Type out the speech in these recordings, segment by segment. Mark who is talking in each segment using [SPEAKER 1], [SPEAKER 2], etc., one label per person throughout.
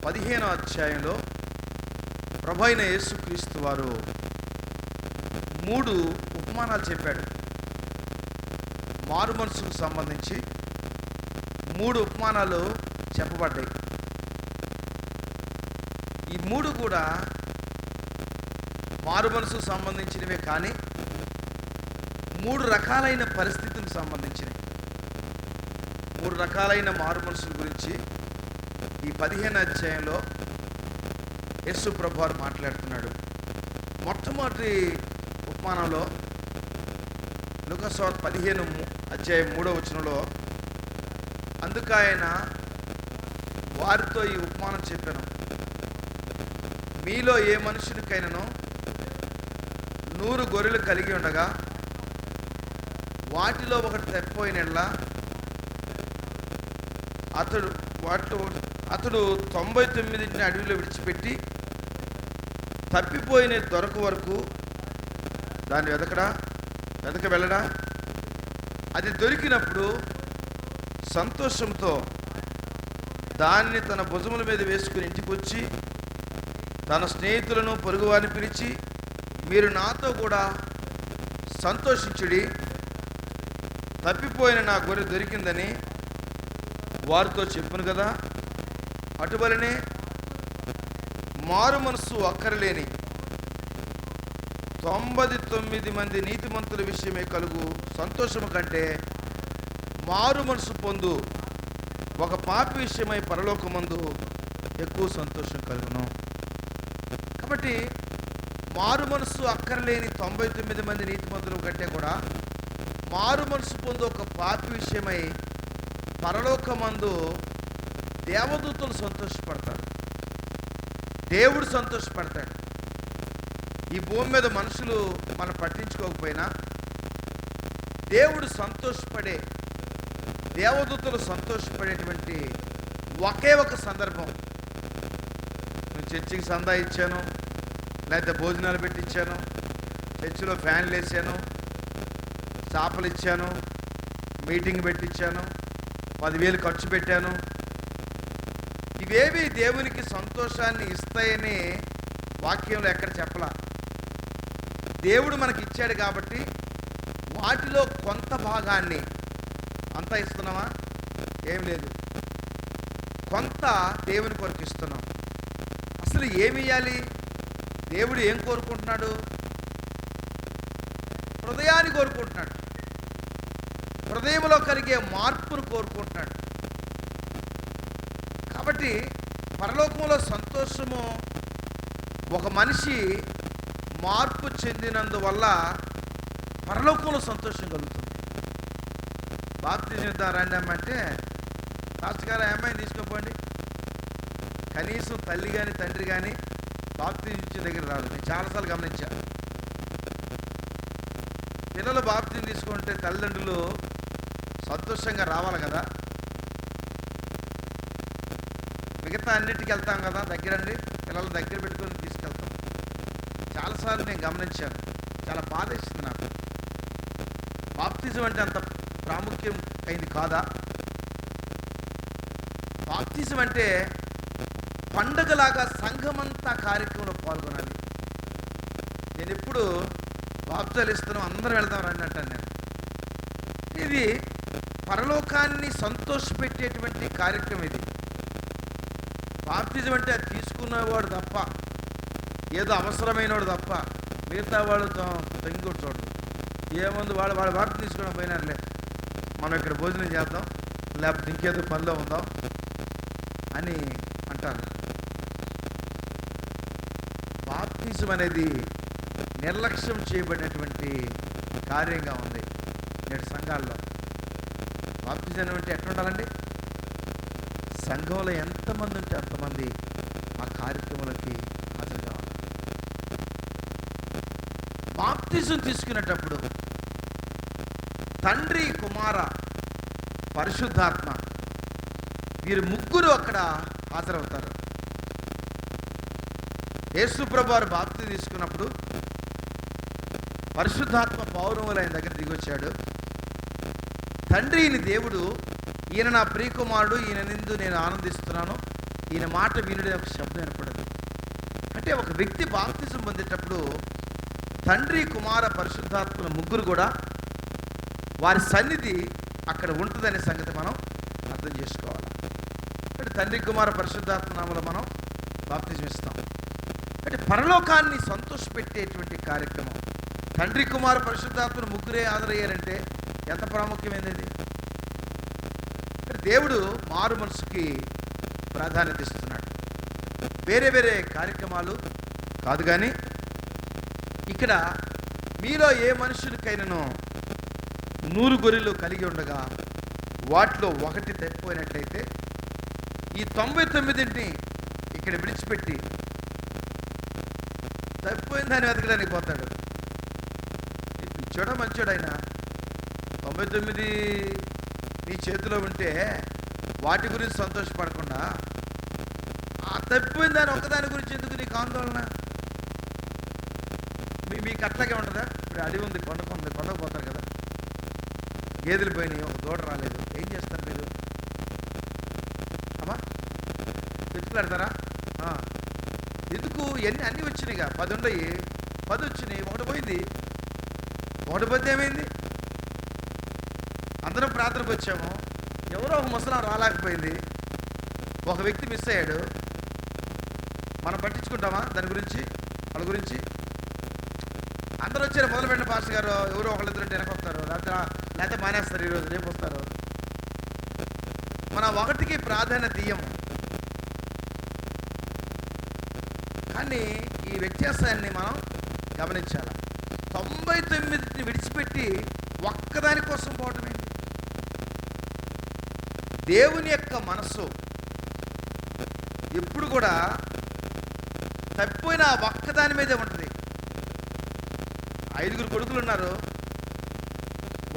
[SPEAKER 1] 15వ అధ్యాయంలో ప్రభువైన యేసుక్రీస్తు వారు 3 ఉపమానాలు చెప్పాడు. మారు మనసుకు సంబంధించి 3 ఉపమానాలు చెప్పబడ్డాయి. ఈ 3 కూడా మారు మనసుకు సంబంధించినవే, కానీ 3 రకాలైన పరిస్థితులకు సంబంధించినవి. 3 రకాలైన మారు మనసుల గురించి ఈ 15వ అధ్యాయంలో యేసు ప్రభు వారు మాట్లాడుతున్నాడు. మొట్టమొదటి ఉపమానంలో లూకా సువార్త 15 అధ్యాయం 3వ వచనంలో, అందుకు ఆయన వారితో ఈ ఉపమానం చెప్పాను, మీలో ఏ మనుషునికైనానో 100 గొర్రెలు కలిగి ఉండగా వాటిలో ఒకటి తప్పిపోయిన యెడల అతడు 99 అడవిలో విడిచిపెట్టి తప్పిపోయిన దొరక వరకు దాన్ని వెతక వెళ్ళడా, అది దొరికినప్పుడు సంతోషంతో దాన్ని తన భుజముల మీద వేసుకుని ఇంటికి వచ్చి తన స్నేహితులను పొరుగువారిని పిలిచి, మీరు నాతో కూడా సంతోషించుడి, తప్పిపోయిన నా గొర్రె దొరికిందని వారితో చెప్పును కదా. అటువలనే మారు మనసు అక్కరలేని 99 మంది నీతిమంతుల విషయమే కలుగు సంతోషము కంటే మారు మనసు పొందు ఒక పాపి విషయమై పరలోకమందు ఎక్కువ సంతోషం కలుగును. కాబట్టి మారు మనసు అక్కరలేని 99 మంది నీతిమంతుల కంటే కూడా మారు మనసు పొందు ఒక పాపి విషయమై పరలోకమందు దేవదూతలు సంతోషపడతారు, దేవుడు సంతోషపడతాడు. ఈ భూమి మీద మనుషులు మనం పట్టించుకోకపోయినా దేవుడు సంతోషపడే, దేవదూతలు సంతోషపడేటువంటి ఒకే ఒక సందర్భం, నేను చర్చికి సందా ఇచ్చాను, లేకపోతే భోజనాలు పెట్టించాను, చర్చిలో ఫ్యాన్లు వేసాను, చేపలు ఇచ్చాను, మీటింగ్ పెట్టించాను, 10,000 ఖర్చు పెట్టాను, ఇవేవి దేవునికి సంతోషాన్ని ఇస్తాయని వాక్యంలో ఎక్కడ చెప్పలా. దేవుడు మనకి ఇచ్చాడు కాబట్టి వాటిలో కొంత భాగాన్ని, అంతా ఇస్తున్నామా? ఏం లేదు, కొంత దేవుని కొరకు ఇస్తున్నాం. అసలు ఏమి ఇవ్వాలి? దేవుడు ఏం కోరుకుంటున్నాడు? హృదయాన్ని కోరుకుంటున్నాడు, హృదయంలో కలిగే మార్పును కోరుకుంటున్నాడు. కాబట్టి పరలోకంలో సంతోషము, ఒక మనిషి మార్పు చెందినందువల్ల పరలోకంలో సంతోషం కలుగుతుంది. బాప్తిజం రండి అమ్మంటే, పాస్టర్ గారు అమ్మాయిని తీసుకోపోండి, కనీసం తల్లి కానీ తండ్రి కానీ బాప్తిజం ఇచ్చే దగ్గర రాదు. నేను చాలాసార్లు గమనించాను. పిల్లలు బాప్తిజం తీసుకుంటే తల్లిదండ్రులు సంతోషంగా రావాలి కదా. మిగతా అన్నిటికి వెళ్తాం కదా, దగ్గరండి పిల్లలు దగ్గర పెట్టుకొని తీసుకెళ్తాం. చాలాసార్లు నేను గమనించాను, చాలా బాధ ఇస్తుంది నాకు. బాప్తిజం అంటే అంత ప్రాముఖ్యం అయింది కాదా? బాప్తిజం అంటే పండగలాగా సంఘమంతా కార్యక్రమంలో పాల్గొనాలి. నేను ఎప్పుడు బాప్తిజాలు ఇస్తున్నాం, అందరం వెళ్దాం రండి అంటాను నేను. ఇది పరలోకాన్ని సంతోషపెట్టేటువంటి కార్యక్రమం. ఇది బాప్తిజం అంటే అది తీసుకున్నవాడు తప్ప, ఏదో అవసరమైనవాడు తప్ప మిగతా వాడు తగ్గికొట్టు చూడదు. ఏముంది, వాళ్ళు బాప్తిజం తీసుకోవడం పోయినారులే, మనం ఇక్కడ భోజనం చేద్దాం, లేకపోతే ఇంకేదో పనిలో ఉందాం అని అంటారు. బాప్తిజం అనేది నిర్లక్ష్యం చేయబడినటువంటి కార్యంగా ఉంది నేడు సంఘాల్లో. బాప్తిజం అంటే ఎట్లా ఉండాలండి? సంఘంలో ఎంతమంది ఉంటే అంతమంది ఆ కార్యక్రమాలకి హాజరు కావాలి. బాప్తిజం తీసుకునేటప్పుడు తండ్రి, కుమార, పరిశుద్ధాత్మ వీరు ముగ్గురు అక్కడ హాజరవుతారు. యేసు ప్రభు వారు బాప్తిజం తీసుకున్నప్పుడు పరిశుద్ధాత్మ పౌరములు ఆయన దగ్గర దిగొచ్చాడు. తండ్రి, ఈయన దేవుడు, ఈయన నా ప్రియకుమారుడు, ఈయన నిందు నేను ఆనందిస్తున్నాను, ఈయన మాట వినుడే ఒక శబ్దం ఏర్పడదు. అంటే ఒక వ్యక్తి బాప్తిజం పొందేటప్పుడు తండ్రి, కుమార, పరిశుద్ధాత్మల ముగ్గురు కూడా వారి సన్నిధి అక్కడ ఉంటుందనే సంగతి మనం అర్థం చేసుకోవాలి. అంటే తండ్రి, కుమార, పరిశుద్ధాత్మ నామములో మనం బాప్తిజం ఇస్తాం. అంటే పరలోకాన్ని సంతోషపెట్టేటువంటి కార్యక్రమం. తండ్రి, కుమార, పరిశుద్ధాత్మను ముగ్గురే హాజరయ్యారంటే ఎంత ప్రాముఖ్యమైనది. అంటే దేవుడు మారు మనసుకి ప్రాధాన్యత ఇస్తున్నాడు. వేరే వేరే కార్యక్రమాలు కాదు. కానీ ఇక్కడ మీలో ఏ మనుషులకైనానో 100 గొర్రెలు కలిగి ఉండగా వాటిలో ఒకటి తప్పిపోయినట్లయితే ఈ 99ని ఇక్కడ విడిచిపెట్టి తప్పిపోయిన దాన్ని వెతకడానికి పోతాడు. పిచ్చోడా మంచోడు ఆయన? 99 నీ చేతిలో ఉంటే వాటి గురించి సంతోషపడకుండా ఆ తప్పిపోయిన దాని ఒక్కదాని గురించి ఎందుకు నీకు ఆందోళన? మీకు అట్లాగే ఉంటుందా? ఇప్పుడు అడవి ఉంది, కొండకు పోతారు కదా, గేదెలు పోయినాయి, ఒక దూడ రాలేదు, ఏం చేస్తారు మీరు? అమ్మా వెతుకులాడతారా? ఎందుకు? అన్నీ వచ్చినాయిగా, 10 ఉన్నాయి, 10 వచ్చినాయి, ఒకటి పోయింది. ఒకటి పోతే ఏమైంది? అందరం ప్రార్థనకు వచ్చాము, ఎవరో ఒక ముసలాం రాలేకపోయింది, ఒక వ్యక్తి మిస్ అయ్యాడు. మనం పట్టించుకుంటామా దాని గురించి? వాళ్ళ గురించి అందరూ వచ్చారు, మొదలుపెట్టిన పాస్టర్ గారు ఎవరో ఒకళ్ళిద్దరు వెనక వస్తారు, లేకపోతే మానేస్తారు, ఈరోజు రేపు వస్తారు. మన ఒకటికి ప్రాధాన్యత ఇయ్యము. కానీ ఈ వ్యత్యాసాన్ని మనం గమనించాలి. 99ని విడిచిపెట్టి ఒక్కదాని కోసం పోవటం ఏంటి? దేవుని యొక్క మనస్సు ఎప్పుడు కూడా తప్పిపోయిన ఒక్కదాని మీదే ఉంటుంది. 5 కొడుకులు ఉన్నారు,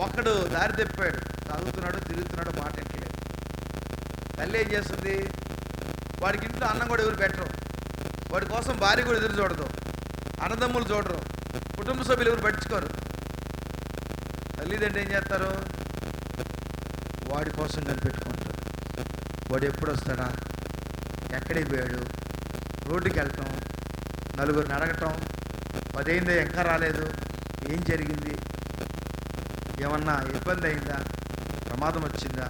[SPEAKER 1] ఒకడు దారి తప్పాడు, తాగుతున్నాడు, తిరుగుతున్నాడు, మాట ఎక్కలేదు. తల్లి ఏం చేస్తుంది? వాడికి ఇంట్లో అన్నం కూడా ఎవరు పెట్టరు, వాడి కోసం భార్య కూడా ఎదురు చూడదు, అన్నదమ్ములు చూడరు, కుటుంబ సభ్యులు ఎవరు పట్టించుకోరు. తల్లిదండ్రులు ఏం చేస్తారు? వాడి కోసం కనిపెట్టుకుంటారు. వాడు ఎప్పుడు వస్తాడా, ఎక్కడికి పోయాడు, రోడ్డుకి వెళ్ళటం, నలుగురిని అడగటం, 10 అయిందో ఇంకా రాలేదు, ఏం జరిగింది, ఏమన్నా ఇబ్బంది అయిందా, ప్రమాదం వచ్చిందా,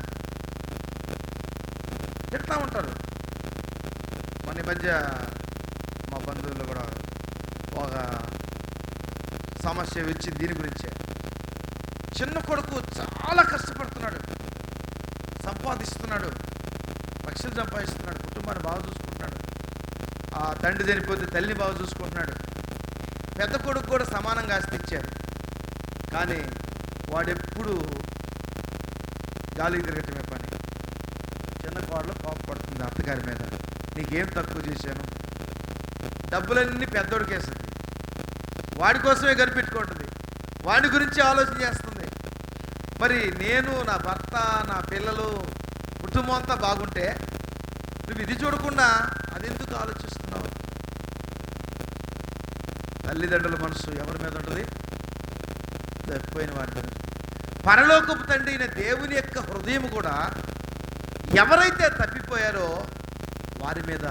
[SPEAKER 1] తిడతా ఉంటారు. మన మధ్య మా బంధువులు కూడా ఒక సమస్య వచ్చింది దీని గురించే. చిన్న కొడుకు చాలా కష్టపడుతున్నాడు, సంపాదిస్తున్నాడు, లక్షలు సంపాదిస్తున్నాడు, కుటుంబాన్ని బాగా చూసుకుంటున్నాడు, ఆ తండ్రి చనిపోతే తల్లిని బాగా చూసుకుంటున్నాడు. పెద్ద కొడుకు కూడా సమానంగా ఆస్తి ఇచ్చారు. కానీ వాడెప్పుడు గాలికి తిరగటమే పని. చిన్న కోడలు కోపపడుతుంది అత్తగారి మీద, నీకేం తక్కువ చేశాను, డబ్బులన్నీ పెద్దోడికేస్తుంది, వాడి కోసమే కనిపెట్టుకుంటుంది, వాడి గురించి ఆలోచన చేస్తుంది. మరి నేను, నా భర్త, నా పిల్లలు, కుటుంబం అంతా బాగుంటే నువ్వు ఇది చూడకుండా అదెందుకు ఆలోచిస్తున్నావు? తల్లిదండ్రుల మనసు ఎవరి మీద ఉంటుంది? తప్పిపోయిన వాడి మీద. పరలోకపు తండ్రి అయిన దేవుని యొక్క హృదయం కూడా ఎవరైతే తప్పిపోయారో వారి మీద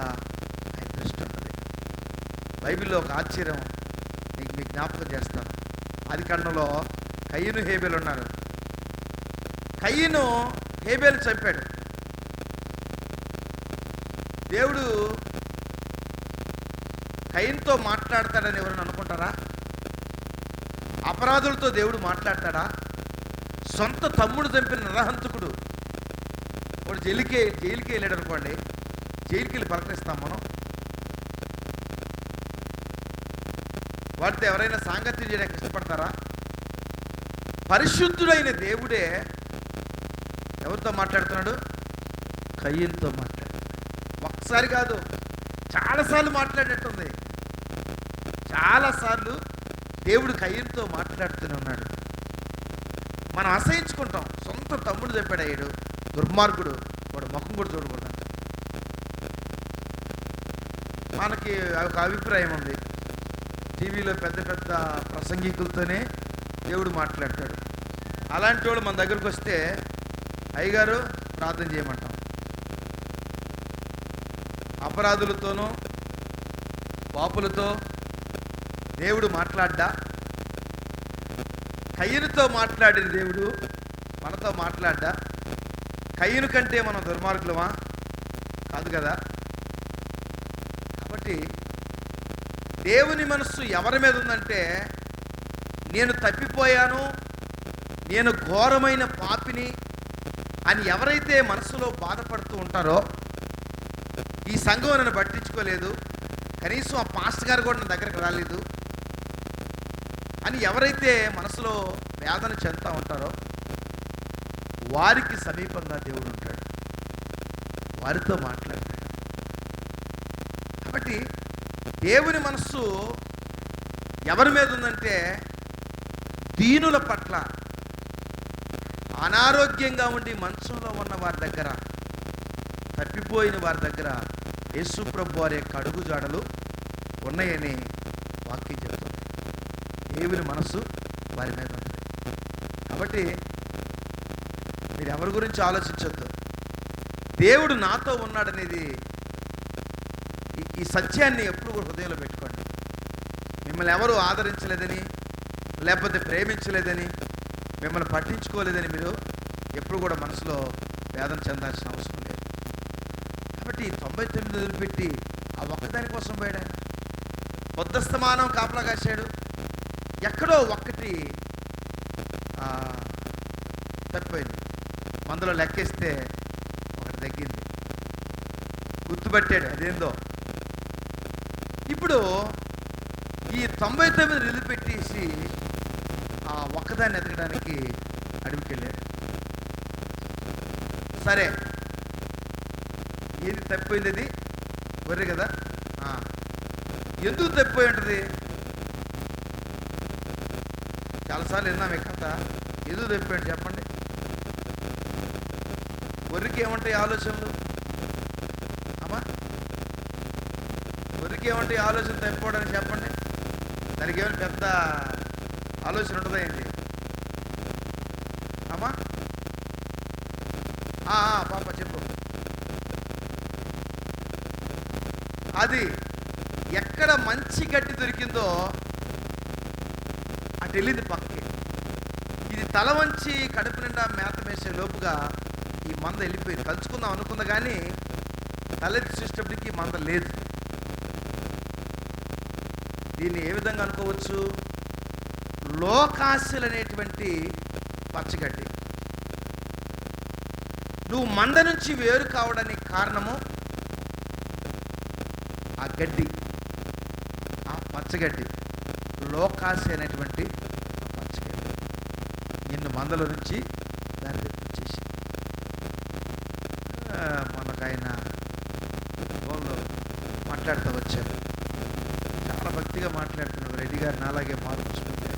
[SPEAKER 1] ఆయన దృష్టి ఉంటుంది. బైబిల్లో ఒక ఆశ్చర్యం మీకు జ్ఞాపకం చేస్తాను. ఆదికాండంలో కయ్యను, హేబేలు ఉన్నారు. కయ్యను హేబేలు చంపాడు. దేవుడు కయ్యనుతో మాట్లాడతాడని ఎవరైనా అనుకుంటారా? అపరాధులతో దేవుడు మాట్లాడతాడా? సొంత తమ్ముడు చంపిన నరహంతకుడు వాడు జైలుకి వెళ్ళాడు అనుకోండి, జైలుకి వెళ్ళి పలకరిస్తాం మనం? వాడితో ఎవరైనా సాంగత్యం చేయడానికి ఇష్టపడతారా? పరిశుద్ధుడైన దేవుడే ఎవరితో మాట్లాడుతున్నాడు? కయ్యనుతో మాట్లాడు. ఒక్కసారి కాదు, చాలాసార్లు మాట్లాడినట్టుంది. చాలాసార్లు దేవుడు కయ్యనుతో మాట్లాడుతూనే ఉన్నాడు. మనం అసహించుకుంటాం, సొంత తమ్ముడు చెప్పాడయ్యాడు, దుర్మార్గుడు, వాడు ముఖం కూడా చూడకూడదంట. మనకి ఒక అభిప్రాయం ఉంది, టీవీలో పెద్ద పెద్ద ప్రసంగికులతోనే దేవుడు మాట్లాడతాడు. అలాంటి వాడు మన దగ్గరకు వస్తే అయ్యగారు ప్రార్థన చేయమంటాం. అపరాధులతోనూ పాపులతో దేవుడు మాట్లాడ్డా? కయ్యనుతో మాట్లాడిన దేవుడు మనతో మాట్లాడ్డా? కయ్యను కంటే మనం దుర్మార్గులమా? కాదు కదా. కాబట్టి దేవుని మనస్సు ఎవరి మీద ఉందంటే, నేను తప్పిపోయాను, నేను ఘోరమైన పాపిని అని ఎవరైతే మనసులో బాధపడుతూ ఉంటారో, ఈ సంఘం నన్ను పట్టించుకోలేదు, కనీసం ఆ పాస్టర్ గారు కూడా నా దగ్గరకు రాలేదు అని ఎవరైతే మనసులో వేదన చెందుతూ ఉంటారో వారికి సమీపంగా దేవుడు ఉంటాడు, వారితో మాట్లాడతాడు. కాబట్టి దేవుని మనస్సు ఎవరి మీద ఉందంటే, దీనుల పట్ల, అనారోగ్యంగా ఉండి మంచంలో ఉన్న వారి దగ్గర, తప్పిపోయిన వారి దగ్గర యేసు ప్రభు వారి యొక్క అడుగు జాడలు ఉన్నాయని వాక్యం చెప్తుంది. దేవుని మనస్సు వారి మీద ఉంటుంది. కాబట్టి మీరు ఎవరి గురించి ఆలోచించొద్దు. దేవుడు నాతో ఉన్నాడనేది, ఈ సత్యాన్ని ఎప్పుడు కూడా హృదయంలో పెట్టుకోండి. మిమ్మల్ని ఎవరు ఆదరించలేదని, లేకపోతే ప్రేమించలేదని, మిమ్మల్ని పట్టించుకోలేదని మీరు ఎప్పుడు కూడా మనసులో వేదన చెందాల్సిన అవసరం లేదు. కాబట్టి 99 వదిలిపెట్టి ఆ ఒక్కదాని కోసం పోయాడు ఆయన. పొద్దస్తమానం కాపలా కాశాడు. ఎక్కడో ఒక్కటి తప్పిపోయింది. మందులో లెక్కేస్తే ఒకటి తగ్గింది. గుర్తుపట్టాడు అదేందో. ఇప్పుడు ఈ 99 వదిలిపెట్టేసి ఆ ఒక్కదాన్ని ఎతకడానికి అడవికి వెళ్ళాడు. సరే, ఏది తప్పిపోయింది? అది గొర్రె కదా. ఎందుకు తప్పిపోయి ఉంటుంది? చాలాసార్లు విన్నాం ఈ కథ. ఎందుకు తప్పిపోయాడు చెప్పండి. గొర్రెకి ఏమంటాయి ఆలోచనలు? అమ్మా, గొర్రెకి ఏమంటాయి ఆలోచన తప్పిపోవడానికి చెప్పండి. దానికి ఏమైనా పెద్ద ఆలోచన ఉంటుందా ఏంటి? అమ్మా పాప చెప్పు. అది ఎక్కడ మంచి గడ్డి దొరికిందో అటు వెళ్ళింది పక్కకి. ఇది తల వంచి కడుపు నిండా మేత వేసే లోపుగా ఈ మంద వెళ్ళిపోయింది. కలుసుకుందాం అనుకుందా కానీ తలెత్తి చూసేటప్పటికి మంద లేదు. దీన్ని ఏ విధంగా అనుకోవచ్చు? లోకాశలు అనేటువంటి పచ్చగడ్డి. నువ్వు మంద నుంచి వేరు కావడానికి కారణము ఆ గడ్డి, ఆ పచ్చగడ్డి, లోకాశ అనేటువంటి పచ్చగడ్డి నిన్ను మందల నుంచి దాన్ని తెప్పించేసి. మనకు ఆయన ఫోన్లో మాట్లాడుతూ వచ్చారు. చాలా భక్తిగా మాట్లాడుతున్నాడు. రెడ్డి గారు నాలాగే మార్పుకుంటే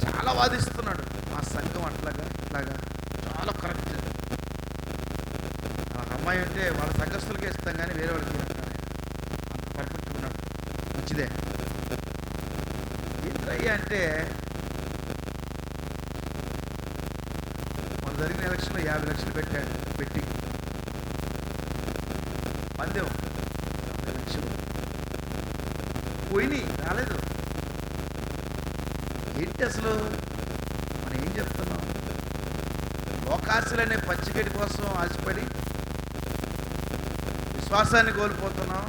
[SPEAKER 1] చాలా వాదిస్తున్నాడు. మా సంఘం అట్లాగా ఇట్లాగా చాలా కరెక్ట్. ఆ అమ్మాయి అంటే వాళ్ళ సంఘస్థులకే ఇస్తాం కానీ వేరే వాళ్ళకి అంటారు. అంత పర్ఫెక్ట్ ఉన్నాడు. మంచిదే. ఏంటయ్యా అంటే, మన జరిగిన ఎలక్షన్లో 50 లక్షలు పెట్టి పందెం 50 లక్షలు పోయినాయి, రాలేదు. ఏంటి అసలు మనం ఏం చెప్తున్నాం? లోకాశలనే పచ్చిగడ్డి కోసం ఆశపడి విశ్వాసాన్ని కోల్పోతున్నాం,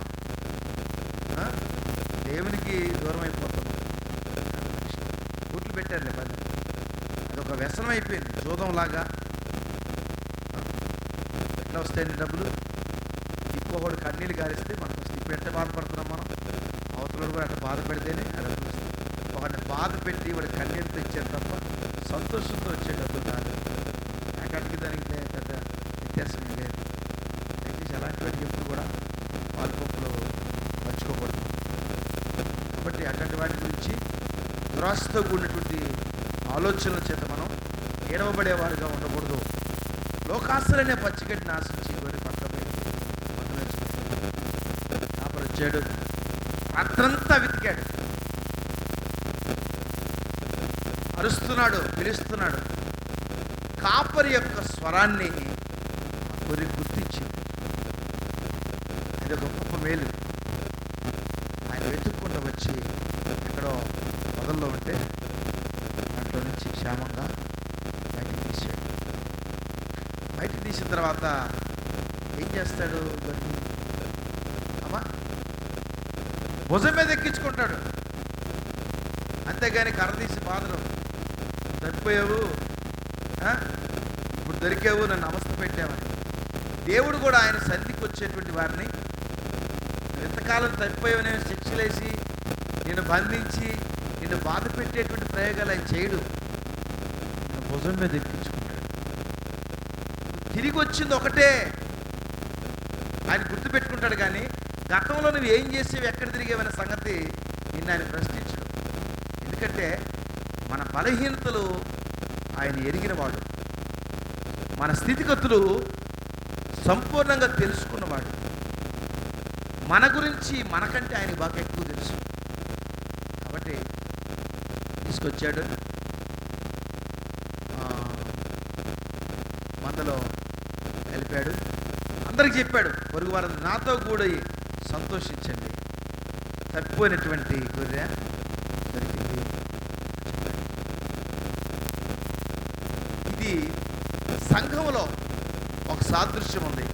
[SPEAKER 1] దేవునికి దూరం అయిపోతున్నాం. కోట్లు పెట్టారులే పని. అదొక వ్యసనం అయిపోయింది, జూదంలాగా. ఎట్లా వస్తాయండి డబ్బులు? ఇంకొకడు కన్నీళ్ళు గారిస్తే మనకు వస్తుంది. ఇప్పుడు ఎట్లా బాధపడుతున్నాం మనం? అవతల కూడా అట్లా బాధ పెడితేనే ఆ డబ్బులు వస్తాయి. ఒకటి బాధ పెట్టి వాడి కన్నీళ్ళతో ఇచ్చారు తప్ప సంతోషంతో వచ్చే డబ్బులు కాదు. నాకటికి దానికి పెద్ద వ్యత్యాసం లేదు. దయచేసి అలాంటి వాటి గిఫ్ట్ కూడా పాలపప్పులో పంచుకోకూడదు. కాబట్టి అట్లాంటి వాటి గురించి దురాశతో కూడినటువంటి ఆలోచనల చేత మనం ఏడవబడేవారుగా ఉండకూడదు. లోకాశలనే పచ్చిగడ్డిని ఆశించి వారి పక్కన కాపరి వచ్చాడు. రాత్రంతా వెతికాడు, అరుస్తున్నాడు, పిలుస్తున్నాడు. కాపరి యొక్క స్వరాన్ని గొర్రె గుర్తించింది. అది గొప్ప మేలు. ఆయన వెతుక్కుంటూ వచ్చి ఎక్కడో మొదల్లో ఉంటే దాంట్లో నుంచి క్షేమంగా బయటికి తీసాడు. బయటికి తీసిన తర్వాత ఏం చేస్తాడు? గొర్రెని అమ్మా భుజం మీద ఎక్కించుకుంటాడు, అంతేగాని కర్ర తీసి బాధలు చనిపోయావు, ఇప్పుడు దొరికావు, నన్ను అవస్థ పెట్టామని. దేవుడు కూడా ఆయన సన్నిధికి వచ్చేటువంటి వారిని ఎంతకాలం చనిపోయావనే శిక్షలేసి నిన్ను బంధించి నిన్ను బాధ పెట్టేటువంటి ప్రయోగాలు ఆయన చేయడు. నేను భుజం మీద ఎక్కించుకుంటాడు. తిరిగి వచ్చింది ఒకటే, ఆయన గుర్తుపెట్టుకుంటాడు. కానీ గతంలో నువ్వు ఏం చేసేవి, ఎక్కడ తిరిగేవనే సంగతి నిన్ను ఆయన ప్రశ్నించడు. ఎందుకంటే మన బలహీనతలు ఆయన ఎరిగినవాడు, మన స్థితిగతులు సంపూర్ణంగా తెలుసుకున్నవాడు. మన గురించి మనకంటే ఆయనకు బాగా ఎక్కువ తెలుసు. కాబట్టి తీసుకొచ్చాడు, మందలో కలిపాడు, అందరికి చెప్పాడు, పొరుగు వారు నాతో కూడా సంతోషించండి, తప్పిపోయినటువంటి గొర్రె దొరికింది. ఇది సంఘంలో ఒక సాదృశ్యం ఉంది.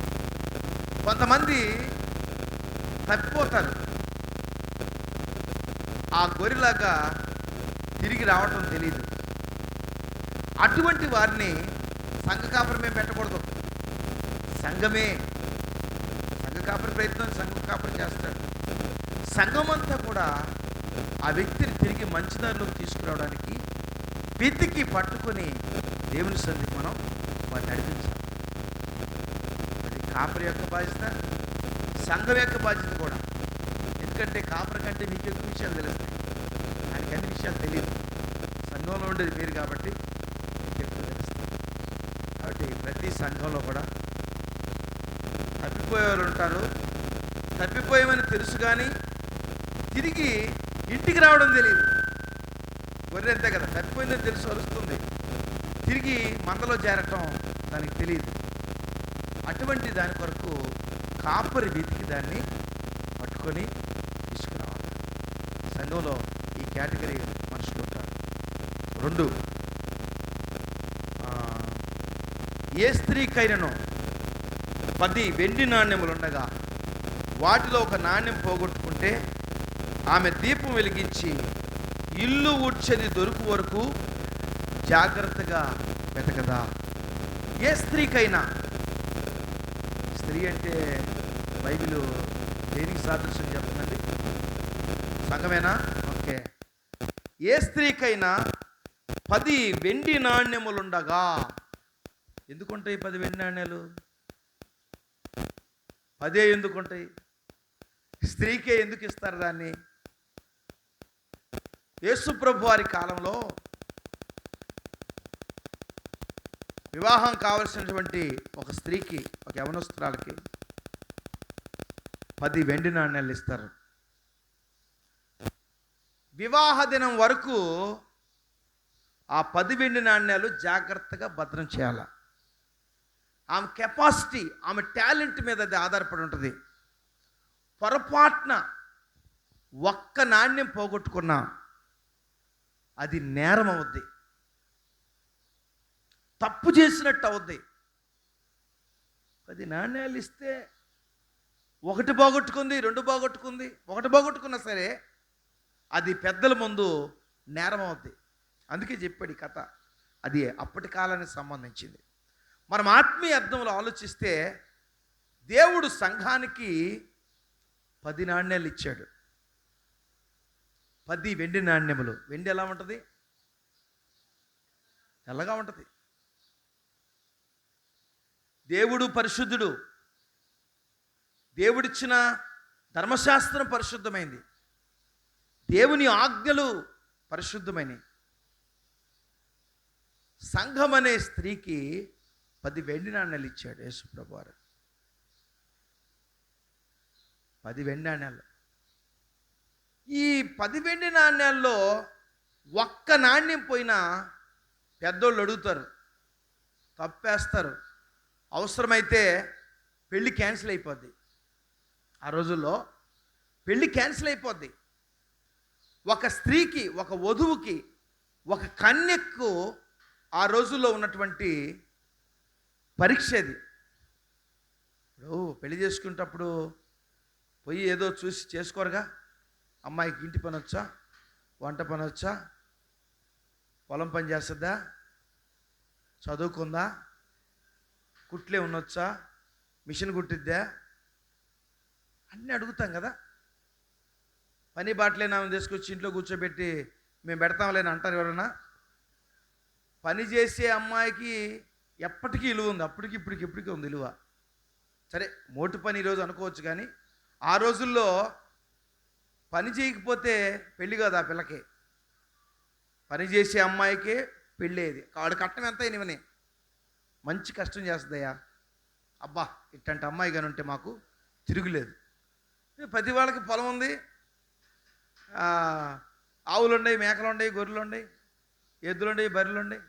[SPEAKER 1] కొంతమంది తప్పిపోతారు, ఆ గొర్రెలాగా తిరిగి రావటం తెలియదు. అటువంటి వారిని సంఘ కాపురమే పెట్టకూడదు. సంఘ కాపురి ప్రయత్నం సంఘ కాపురి చేస్తాడు. సంఘమంతా కూడా ఆ వ్యక్తిని తిరిగి మంచిదారిలోకి తీసుకురావడానికి వెతికి పట్టుకొని దేవుని సన్నిధికి మనం వారిని నడిపించాలి. అది కాపురి యొక్క బాధ్యత, సంఘం యొక్క బాధ్యత కూడా. ఎందుకంటే కాపురి కంటే మీకు ఎక్కువ విషయాలు తెలుస్తాయి, ఆయనకి అన్ని విషయాలు తెలియదు. సంఘంలో ఉండేది మీరు కాబట్టి మీకు ఎక్కువ తెలుస్తుంది. కాబట్టి ప్రతి సంఘంలో కూడా తప్పిపోయేవారు ఉంటారు. తప్పిపోయామని తెలుసు కానీ తిరిగి ఇంటికి రావడం తెలియదు. గొర్రె అంతే కదా, తప్పిపోయిందని తెలుసు, అరుస్తుంది, తిరిగి మందలో చేరటం దానికి తెలియదు. అటువంటి దాని కొరకు కాపరి వెతికి దాన్ని పట్టుకొని తీసుకురావాలి. సంఘంలో ఈ కేటగిరీ మనుషులు ఉంటారు. 2, ఏ స్త్రీకైనను 10 వెండి నాణ్యములు ఉండగా వాటిలో ఒక నాణ్యం పోగొట్టుకుంటే ఆమె దీపం వెలిగించి ఇల్లు ఊడ్చేది దొరుకు వరకు జాగ్రత్తగా వెతకదా. ఏ స్త్రీకైనా, స్త్రీ అంటే బైబిల్ దేనికి సాదృశ్యం చెప్తుందండి? సంఘమేనా? ఓకే. ఏ స్త్రీకైనా 10 వెండి నాణ్యములుండగా, ఎందుకుంటాయి 10 వెండి నాణ్యాలు? 10 ఎందుకుంటాయి? స్త్రీకే ఎందుకు ఇస్తారు దాన్ని? యేసు ప్రభు వారి కాలంలో వివాహం కావలసినటువంటి ఒక స్త్రీకి, ఒక యవనస్తురాలకి 10 వెండి నాణ్యాలు ఇస్తారు. వివాహ దినం వరకు ఆ 10 వెండి నాణ్యాలు జాగ్రత్తగా భద్రం చేయాలి. ఆమె కెపాసిటీ, ఆమె టాలెంట్ మీద అది ఆధారపడి ఉంటుంది. పొరపాటున ఒక్క నాణ్యం పోగొట్టుకున్నా అది నేరం అవుద్ది, తప్పు చేసినట్టు అవుద్ది. 10 నాణ్యాలు ఇస్తే ఒకటి పోగొట్టుకుంది, 2 పోగొట్టుకుంది, ఒకటి పోగొట్టుకున్నా సరే అది పెద్దల ముందు నేరం అవుద్ది. అందుకే చెప్పాడు ఈ కథ. అది అప్పటి కాలానికి సంబంధించింది. మనం ఆత్మీయ అర్థంలో ఆలోచిస్తే దేవుడు సంఘానికి 10 నాణ్యాలు ఇచ్చాడు. 10 వెండి నాణ్యములు. వెండి ఎలా ఉంటుంది? తెల్లగా ఉంటుంది. దేవుడు పరిశుద్ధుడు. దేవుడిచ్చిన ధర్మశాస్త్రం పరిశుద్ధమైంది. దేవుని ఆజ్ఞలు పరిశుద్ధమైనవి. సంఘం అనే స్త్రీకి 10 వెండి నాణ్యాలు ఇచ్చాడు యేసు ప్రభువారు. 10 వెండి నాణ్యాలు. ఈ 10 వెండి నాణ్యాల్లో ఒక్క నాణ్యం పోయినా పెద్దోళ్ళు అడుగుతారు, తప్పేస్తారు, అవసరమైతే పెళ్ళి క్యాన్సిల్ అయిపోద్ది. ఆ రోజుల్లో పెళ్ళి క్యాన్సిల్ అయిపోద్ది. ఒక స్త్రీకి, ఒక వధువుకి, ఒక కన్యకు ఆ రోజుల్లో ఉన్నటువంటి పరీక్ష అది. ఇప్పుడు పెళ్లి చేసుకునేటప్పుడు పోయి ఏదో చూసి చేసుకోరుగా. అమ్మాయికి ఇంటి పని వచ్చా, వంట పని వచ్చా, పొలం పని చేస్తుందా, చదువుకుందా, కుట్లే ఉండొచ్చా, మిషన్ కుట్టిద్దా, అన్నీ అడుగుతాం కదా. పని బాటలేని ఆమెను తీసుకొచ్చి ఇంట్లో కూర్చోబెట్టి మేము పెడతాంలేని అంటారు ఎవరైనా? పని చేసే అమ్మాయికి ఎప్పటికీ విలువ ఉంది. అప్పటికి ఇప్పటికి ఉంది విలువ. సరే, మోటు పని ఈరోజు అనుకోవచ్చు, కానీ ఆ రోజుల్లో పని చేయకపోతే పెళ్ళి కాదు ఆ పిల్లకి. పని చేసే అమ్మాయికే పెళ్ళేది. వాడు కట్టం ఎంత ఇనివని మంచి కష్టం చేస్తుందయ్యా. అబ్బా, ఇట్టంటి అమ్మాయి కానీ ఉంటే మాకు తిరుగులేదు. ప్రతి వాళ్ళకి పొలం ఉంది, ఆవులు ఉన్నాయి, మేకలు ఉన్నాయి, గొర్రెలు ఉన్నాయి, ఎద్దులు ఉన్నాయి, బర్రెలు ఉన్నాయి.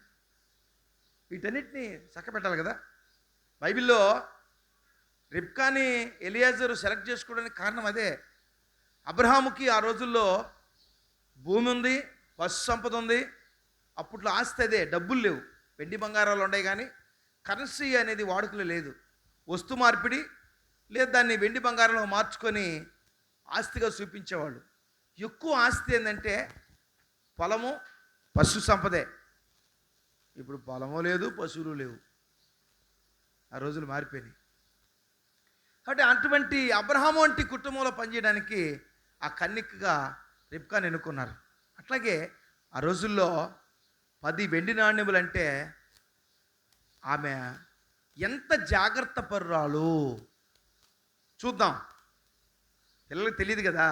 [SPEAKER 1] వీటన్నిటిని చక్కబెట్టాలి కదా. బైబిల్లో రిబ్కాని ఎలియాజరు సెలెక్ట్ చేసుకోవడానికి కారణం అదే. అబ్రహాముకి ఆ రోజుల్లో భూమి ఉంది, పశు సంపద ఉంది. అప్పట్లో ఆస్తి అదే, డబ్బులు లేవు, వెండి బంగారాలు ఉన్నాయి, కానీ కరెన్సీ అనేది వాడుకలో లేదు. వస్తు మార్పిడి లేదు, దాన్ని వెండి బంగారంలో మార్చుకొని ఆస్తిగా చూపించేవాళ్ళు. ఎక్కువ ఆస్తి ఏంటంటే పొలము, పశు సంపదే. ఇప్పుడు పొలము లేదు, పశువులు లేవు. ఆ రోజులు మారిపోయినాయి. కాబట్టి అటువంటి అబ్రహాము వంటి కుటుంబంలో పనిచేయడానికి ఆ కన్యకగా రిబ్కాని ఎన్నుకున్నారు. అట్లాగే ఆ రోజుల్లో 10 వెండి నాణ్యములు అంటే ఆమె ఎంత జాగ్రత్త పరురాలు. చూద్దాం. పిల్లలకు తెలియదు కదా,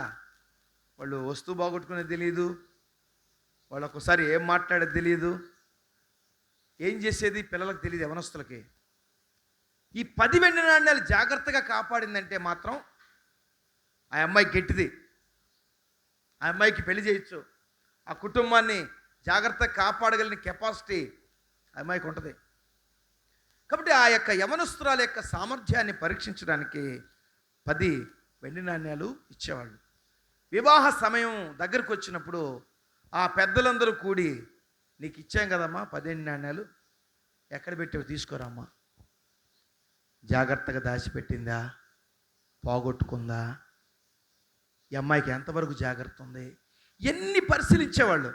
[SPEAKER 1] వాళ్ళు వస్తువు బాగొట్టుకునేది తెలియదు, వాళ్ళు ఒక్కోసారి ఏం మాట్లాడేది తెలియదు, ఏం చేసేది పిల్లలకు తెలియదు, యవనస్తులకి. ఈ 10 వెండి నాణ్యాలు జాగ్రత్తగా కాపాడిందంటే మాత్రం ఆ అమ్మాయి గట్టిది. ఆ అమ్మాయికి పెళ్లి చేయొచ్చు. ఆ కుటుంబాన్ని జాగ్రత్తగా కాపాడగలిగిన కెపాసిటీ ఆ అమ్మాయికి ఉంటుంది. కాబట్టి ఆ యొక్క యవనస్తురాల యొక్క సామర్థ్యాన్ని పరీక్షించడానికి 10 వెండి నాణ్యాలు ఇచ్చేవాళ్ళు. వివాహ సమయం దగ్గరకు వచ్చినప్పుడు ఆ పెద్దలందరూ కూడి, నీకు ఇచ్చాం కదమ్మా 10 వెండి నాణ్యాలు, ఎక్కడ పెట్టావు, తీసుకోరమ్మా. జాగ్రత్తగా దాచిపెట్టిందా, పోగొట్టుకుందా, ఈ అమ్మాయికి ఎంతవరకు జాగ్రత్త ఉంది, ఎన్ని పరిశీలించేవాళ్ళు.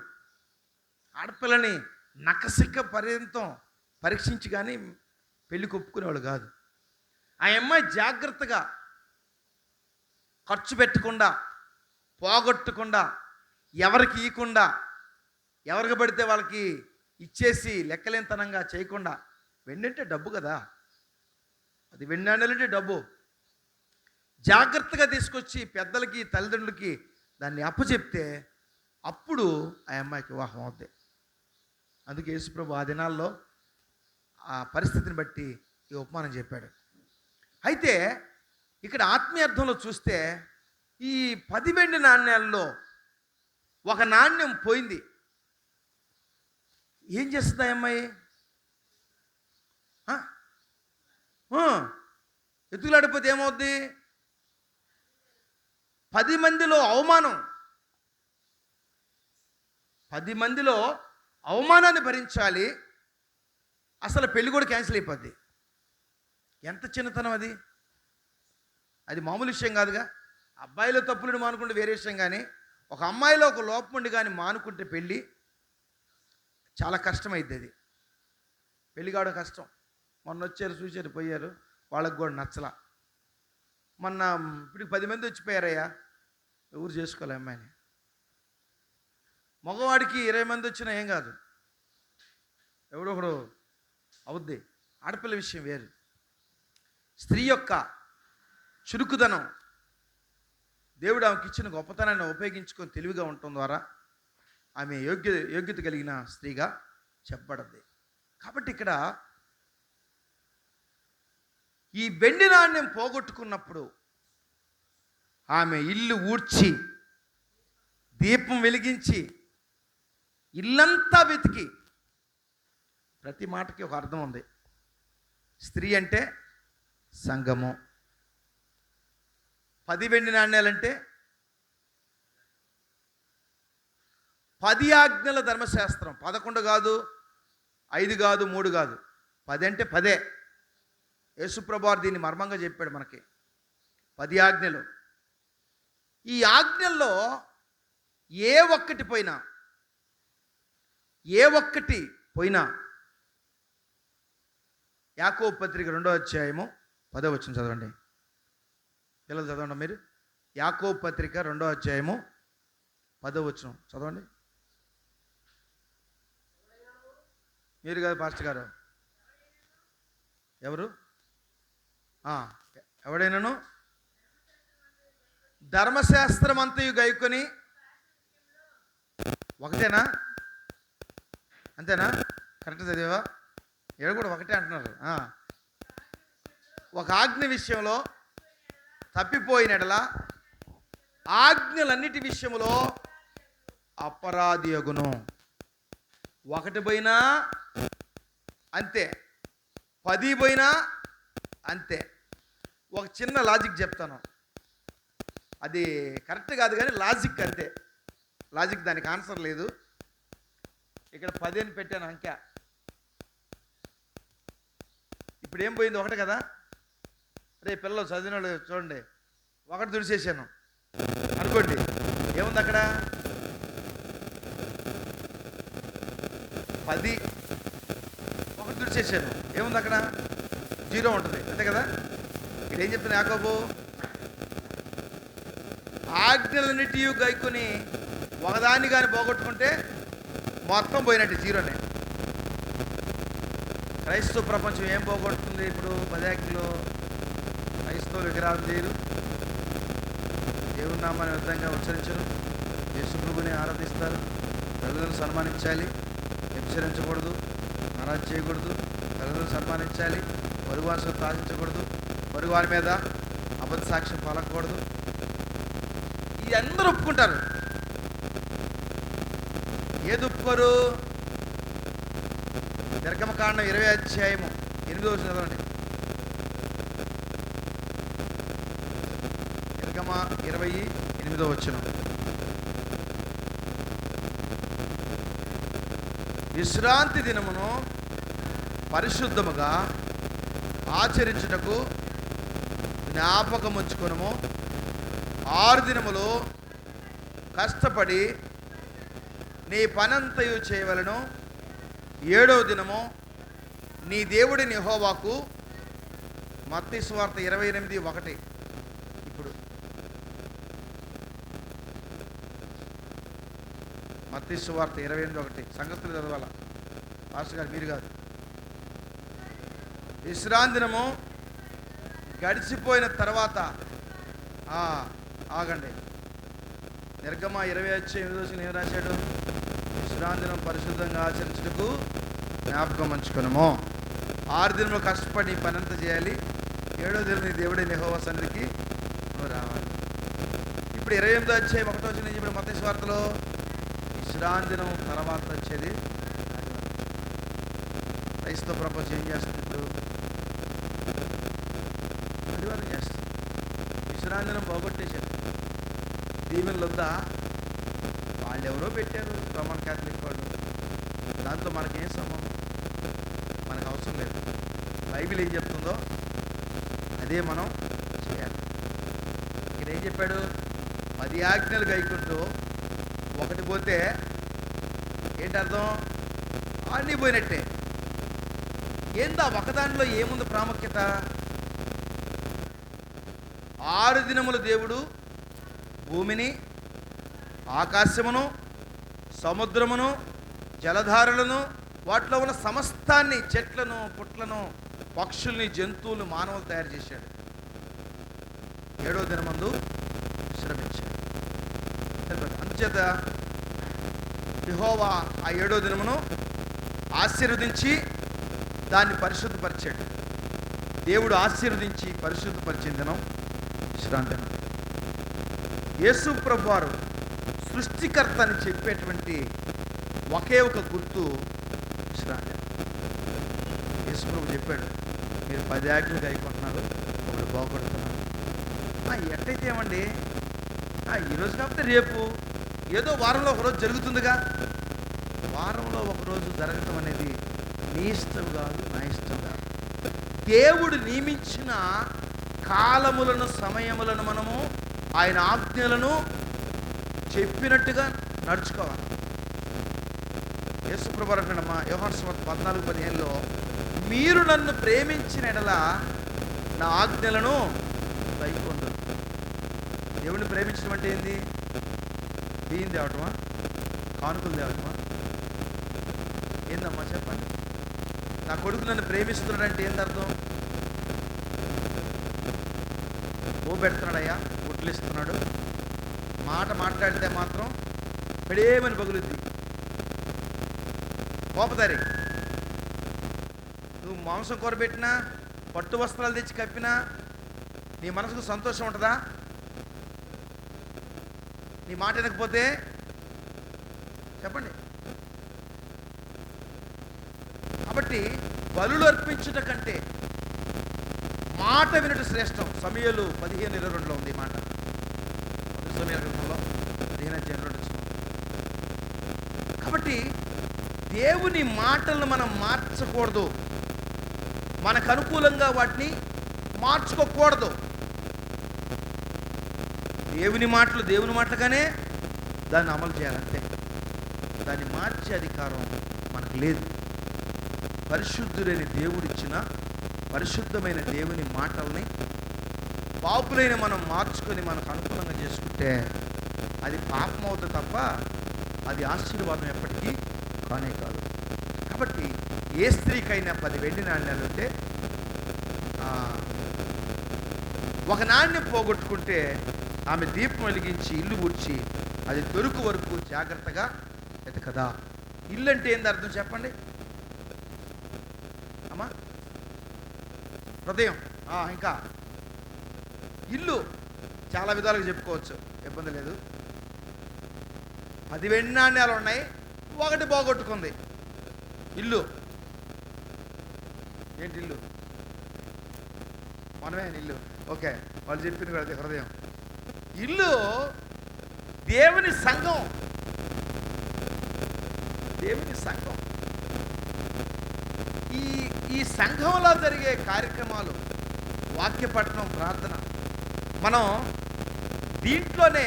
[SPEAKER 1] ఆడపిల్లని నకసిక పర్యంతం పరీక్షించి కానీ పెళ్ళికి ఒప్పుకునేవాళ్ళు కాదు. ఆ అమ్మాయి జాగ్రత్తగా ఖర్చు పెట్టకుండా, పోగొట్టకుండా, ఎవరికి ఇవ్వకుండా, ఎవరికి పడితే వాళ్ళకి ఇచ్చేసి లెక్కలేనితనంగా చేయకుండా. వెండి అంటే డబ్బు కదా, అది వెండి నాణ్యాలంటే డబ్బు. జాగ్రత్తగా తీసుకొచ్చి పెద్దలకి, తల్లిదండ్రులకి దాన్ని అప్పచెప్తే అప్పుడు ఆ అమ్మాయికి వివాహం అవుద్ది. అందుకే యేసుప్రభు ఆ దినాల్లో ఆ పరిస్థితిని బట్టి ఈ ఉపమానం చెప్పాడు. అయితే ఇక్కడ ఆత్మీయ అర్థంలో చూస్తే ఈ 10 వెండి నాణ్యాల్లో ఒక నాణ్యం పోయింది. ఏం చేస్తుంది ఆ అమ్మాయి? ఎత్తుకులాడిపోతే ఏమవుద్ది? 10 మందిలో అవమానం, 10 మందిలో అవమానాన్ని భరించాలి. అసలు పెళ్ళి కూడా క్యాన్సిల్ అయిపోద్ది. ఎంత చిన్నతనం అది! అది మామూలు విషయం కాదుగా. అబ్బాయిలో తప్పులను మానుకుంటే వేరే విషయం, కానీ ఒక అమ్మాయిలో ఒక లోపం ఉండి కానీ మానుకుంటే పెళ్ళి చాలా కష్టమైద్ది. అది పెళ్ళి కావడం కష్టం. మొన్న వచ్చారు, చూశారు, పోయారు, వాళ్ళకు కూడా నచ్చలా. మొన్న ఇప్పుడు 10 మంది వచ్చిపోయారయ్యా, ఎవరు చేసుకోలే అమ్మాయిని. మగవాడికి 20 మంది వచ్చినా ఏం కాదు, ఎవడొకడు అవుద్ది. ఆడపిల్ల విషయం వేరు. స్త్రీ యొక్క చురుకుదనం, దేవుడు ఆమెకి ఇచ్చిన గొప్పతనాన్ని ఉపయోగించుకొని తెలివిగా ఉండటం ద్వారా ఆమె యోగ్యత కలిగిన స్త్రీగా చెప్పబడింది. కాబట్టి ఇక్కడ ఈ వెండి నాణ్యం పోగొట్టుకున్నప్పుడు ఆమె ఇల్లు ఊడ్చి, దీపం వెలిగించి, ఇల్లంతా వెతికి, ప్రతి మాటకి ఒక అర్థం ఉంది. స్త్రీ అంటే సంఘము. 10 వెండి నాణ్యాలంటే 10 ఆజ్ఞల ధర్మశాస్త్రం. 11 కాదు, 5 కాదు, 3 కాదు, 10 అంటే 10. యేసుప్రభువారు దీన్ని మర్మంగా చెప్పాడు మనకి. 10 ఆజ్ఞలు. ఈ ఆజ్ఞల్లో ఏ ఒక్కటి పోయినా యాకోబు పత్రిక 2వ అధ్యాయము 10వ వచనం చదవండి. పిల్లలు చదవండి మీరు. యాకోబు పత్రిక 2వ అధ్యాయము 10వ వచనం చదవండి. మీరు కాదు పాస్టర్ గారు. ఎవరు? ఎవడైనాను ధర్మశాస్త్రం అంతయు గైకొని, ఒకటేనా? అంతేనా? కరెక్ట్ చదివా? ఏడు కూడా ఒకటే అంటున్నారు. ఒక ఆజ్ఞ విషయంలో తప్పిపోయినట్లా ఆజ్ఞలన్నిటి విషయంలో అపరాధి అగును. ఒకటి పోయినా అంతే, 10 పోయినా అంతే. ఒక చిన్న లాజిక్ చెప్తాను, అది కరెక్ట్ కాదు కానీ లాజిక్ అంతే. లాజిక్, దానికి ఆన్సర్ లేదు. ఇక్కడ 10 అని పెట్టాను అంకె. ఇప్పుడు ఏం పోయింది? ఒకటి కదా. రే పిల్లలు చదివిన వాళ్ళు చూడండి, ఒకటి దుడిచేసాను అనుకోండి, ఏముంది అక్కడ? 10 ఒకటి దుడిచేసాను, ఏముంది అక్కడ? 0 ఉంటుంది, అంతే కదా. ఇక్కడ ఏం చెప్తున్నా యాకోబు? ఆజ్ఞలన్నిటి గైకొని ఒకదాన్ని కానీ పోగొట్టుకుంటే మొత్తం పోయినట్టు, 0నే. క్రైస్తవ ప్రపంచం ఏం పోగొడుతుంది ఇప్పుడు? 10 ఆజ్ఞలు. క్రైస్తవులు విగ్రహాలు చేయరు, దేవుని నామాన్ని విధంగా ఉచ్చరించరు, యేసుప్రభుని ఆరాధిస్తారు, తల్లిదండ్రులను సన్మానించాలి, వ్యభిచరించకూడదు, నారాజు చేయకూడదు, తల్లిదండ్రులను సన్మానించాలి, పొరుగువారిని తాగించకూడదు, పొరుగువారి మీద అబద్ధ సాక్ష్యం పలకూడదు. ఇది అందరూ ఒప్పుకుంటారు. ఏది ఒప్పుకోరు? నిర్గమకాండం 20వ అధ్యాయము 8వ వచనం చదవండి. నిర్గమ 20:8వ వచనం. విశ్రాంతి దినమును పరిశుద్ధముగా ఆచరించుటకు జ్ఞాపకముంచుకొనుము. 6 దినములు కష్టపడి నీ పనంతయు చేయవలను. 7వ దినము నీ దేవుడిని యెహోవాకు. మత్తయి సువార్త 28:1. ఇప్పుడు మత్తయి సువార్త 28:1 సంగతులు చదవాల పాస్టర్ గారు, మీరు కాదు. విశ్రాంతి దినము గడిచిపోయిన తర్వాత ఆగండి. నిర్గమ 20:8 ఏం రాశాడు? విశ్రాంతినం పరిశుద్ధంగా ఆచరించుటకు జ్ఞాపకం ఉంచుకున్నాము. 6 దినములు కష్టపడి పని అంతా చేయాలి. 7వ దినం నీ దేవుడి యెహోవా సన్నిధికి నువ్వు రావాలి. ఇప్పుడు 28వ అధ్యాయం 1వ వచనం నుంచి ఇప్పుడు మత్తయి సువార్తలో విశ్రాంతి దినం తర్వాత వచ్చేది క్రైస్తవ ప్రపంచం ఏం చేస్తుంది? ఇప్పుడు ఆదివారం చేస్తుంది. విశ్రాంతి దినం పోగొట్టేశారు. దీవెనలు వద్దా? వాళ్ళు ఎవరో పెట్టారు, రోమన్ క్యాథలిక్ వాళ్ళు. దాంతో మనకేం సంబంధం? మనకు అవసరం లేదు. బైబిల్ ఏం చెప్తుందో అదే మనం చేయాలి. ఇక్కడ ఏం చెప్పాడు? 10 ఆజ్ఞలు గైకుంటూ ఒకటి పోతే ఏంటి అర్థం? అన్నీ పోయినట్టే. ఏందా ఒకదానిలో ఏముంది ప్రాముఖ్యత? 6 దినములు దేవుడు భూమిని, ఆకాశమును, సముద్రమును, జలధారలను, వాటిలో ఉన్న సమస్తాన్ని, చెట్లను, పుట్లను, పక్షుల్ని, జంతువులు, మానవులు తయారు చేశాడు. 7వ దినమందు విశ్రమించాడు. అందుచేత యెహోవా ఆ 7వ దినమును ఆశీర్వదించి దాన్ని పరిశుద్ధపరిచాడు. దేవుడు ఆశీర్వదించి పరిశుద్ధపరిచిన దినం విశ్రాంతి దినం. యేసు ప్రభువారు సృష్టికర్త అని చెప్పేటువంటి ఒకే ఒక గుర్తు విశ్రాంతి. యేసు ప్రభు చెప్పాడు, మీరు 10 ఆజ్ఞలు గైకొంటున్నారు, ఒకటి పోగొడుతున్నారు. ఎట్టయితే ఏమండి, ఈరోజు కాకపోతే రేపు, ఏదో వారంలో ఒకరోజు జరుగుతుందిగా. వారంలో ఒకరోజు జరగటం అనేది నీ ఇష్టం కాదు, నా ఇష్టం కాదు. దేవుడు నియమించిన కాలములను, సమయములను మనము ఆయన ఆజ్ఞలను చెప్పినట్టుగా నడుచుకోవాలి. యేసుప్రభువు అంటున్నాడమ్మా, యోహాను సువార్త 14:15లో, మీరు నన్ను ప్రేమించిన ఎడల నా ఆజ్ఞలను కైకొందురు. దేవుడిని ప్రేమించడం అంటే ఏంది? బియ్యం తేవటమా? కానుకలు తేవటమా? ఏందమ్మా చెప్పండి. నా కొడుకు నన్ను ప్రేమిస్తున్నాడంటే ఏంది అర్థం? ఓ పెడుతున్నాడయ్యా, గుడ్లు ఇస్తున్నాడు, మాట మాట్లాడితే మాత్రం పెడేమని పగులుద్ది, కోపదారి. నువ్వు మాంసం కూర పెట్టినా, పట్టు వస్త్రాలు తెచ్చి కప్పినా నీ మనసుకు సంతోషం ఉంటుందా? నీ మాట వినకపోతే చెప్పండి. కాబట్టి బలులు అర్పించుట కంటే మాట వినుట శ్రేష్టం. సమూయేలు 15:22లో ఉంది ఈ మాట. సమూయేలు గ్రంథంలో 15:22. కాబట్టి దేవుని మాటలను మనం మార్చకూడదు, మనకు అనుకూలంగా వాటిని మార్చుకోకూడదు. దేవుని మాటలు దేవుని మాటలుగానే దాన్ని అమలు చేయాలంతే. దాన్ని మార్చే అధికారం మనకు లేదు. పరిశుద్ధుడైన దేవుడిచ్చిన పరిశుద్ధమైన దేవుని మాటల్ని పాపులైన మనం మార్చుకొని మనకు అనుకూలంగా చేసుకుంటే అది పాపం అవుతుంది తప్ప అది ఆశీర్వాదం ఎప్పటికీ కానే కాదు. కాబట్టి ఏ స్త్రీకైనా 10 వెండి నాణ్యాలు ఉంటే ఒక నాణ్యం పోగొట్టుకుంటే ఆమె దీపం వెలిగించి ఇల్లు ఊడ్చి అది దొరుకు వరకు జాగ్రత్తగా ఎతకదా. ఇల్లు అంటే ఏంది అర్థం చెప్పండి అమ్మా? హృదయం. ఇంకా ఇల్లు చాలా విధాలుగా చెప్పుకోవచ్చు, ఇబ్బంది లేదు. 10 వెండి నాణ్యాలు ఉన్నాయి, ఒకటి పోగొట్టుకుంది. ఇల్లు ఏంటి? ఇల్లు మనమే ఇల్లు. ఓకే, వాళ్ళు చెప్పింది కూడా హృదయం. ఇల్లు దేవుని సంఘం. దేవుని సంఘం. ఈ సంఘంలో జరిగే కార్యక్రమాలు, వాక్య పఠనం, ప్రార్థన, మనం దీంట్లోనే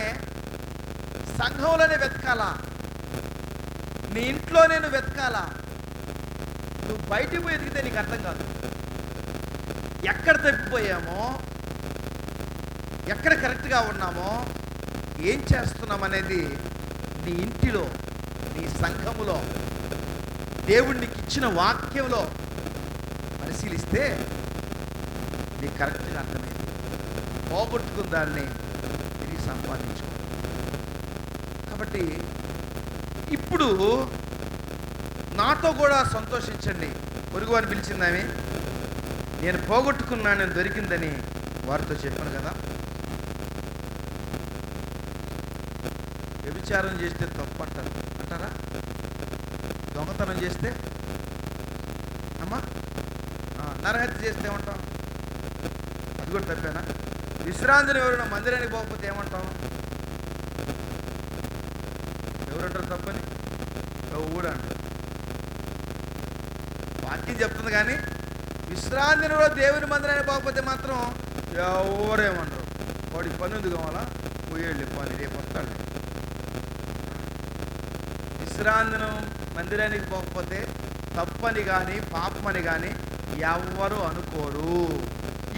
[SPEAKER 1] సంఘంలోనే వెతకాలా? నీ ఇంట్లోనే నువ్వు వెతకాలా? నువ్వు బయటికి పోయి ఎదిగితే నీకు అర్థం కాదు. ఎక్కడ తప్పిపోయామో, ఎక్కడ కరెక్ట్గా ఉన్నామో, ఏం చేస్తున్నామనేది నీ ఇంటిలో, నీ సంఘములో, దేవుడికి ఇచ్చిన వాక్యంలో పరిశీలిస్తే నీకు కరెక్ట్గా అర్థమైంది. పోగొట్టుకున్న దాన్ని తిరిగి సంపాదించు. కాబట్టి ఇప్పుడు నాతో కూడా సంతోషించండి. పొరుగువారిని పిలిచిందామే, నేను పోగొట్టుకున్నాను, నేను దొరికిందని వారితో చెప్పాను కదా. వ్యభిచారం చేస్తే తప్పు అంటారా? దొంగతనం చేస్తే అమ్మా, నరహత్య చేస్తే ఏమంటాం? అది కూడా తప్పేనా? విశ్రాంతిని ఎవరైనా మందిరానికి పోకపోతే ఏమంటాం? ఎవరంటారు తప్పని? కూడా అంటారు. వాక్యం చెప్తుంది కానీ విశ్రాంతిని కూడా దేవుని మందిరానికి పోకపోతే మాత్రం ఎవరేమంటారు? వాడికి పని ఉంది కావాలా, పోయేళ్ళు పని, రేపు వస్తాడు. విశ్రాంతిని మందిరానికి పోకపోతే తప్పని కానీ పాపమని కానీ ఎవ్వరు అనుకోరు.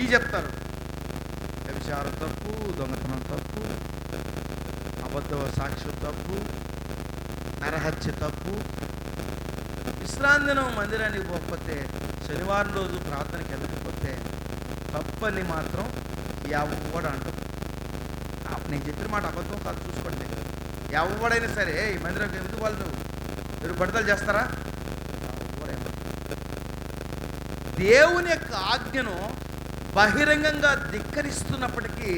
[SPEAKER 1] ఈ చెప్తారు, వ్యభిచారం తప్పు, దొంగతనం తప్పు, అబద్ధ సాక్ష్యం తప్పు, నరహత్య తప్పు. విశ్రాంతినం మందిరానికి పోకపోతే, శనివారం రోజు ప్రార్థనకి వెళ్ళకపోతే తప్పని మాత్రం ఎవడు అంటారు. నేను చెప్పిన మాట అబద్ధం కాదు, చూసుకోండి. ఎవడైనా సరే ఈ మందిరం ఎందుకు వాళ్ళు మీరు పడతలు చేస్తారా? దేవుని యొక్క ఆజ్ఞను బహిరంగంగా ధిక్కరిస్తున్నప్పటికీ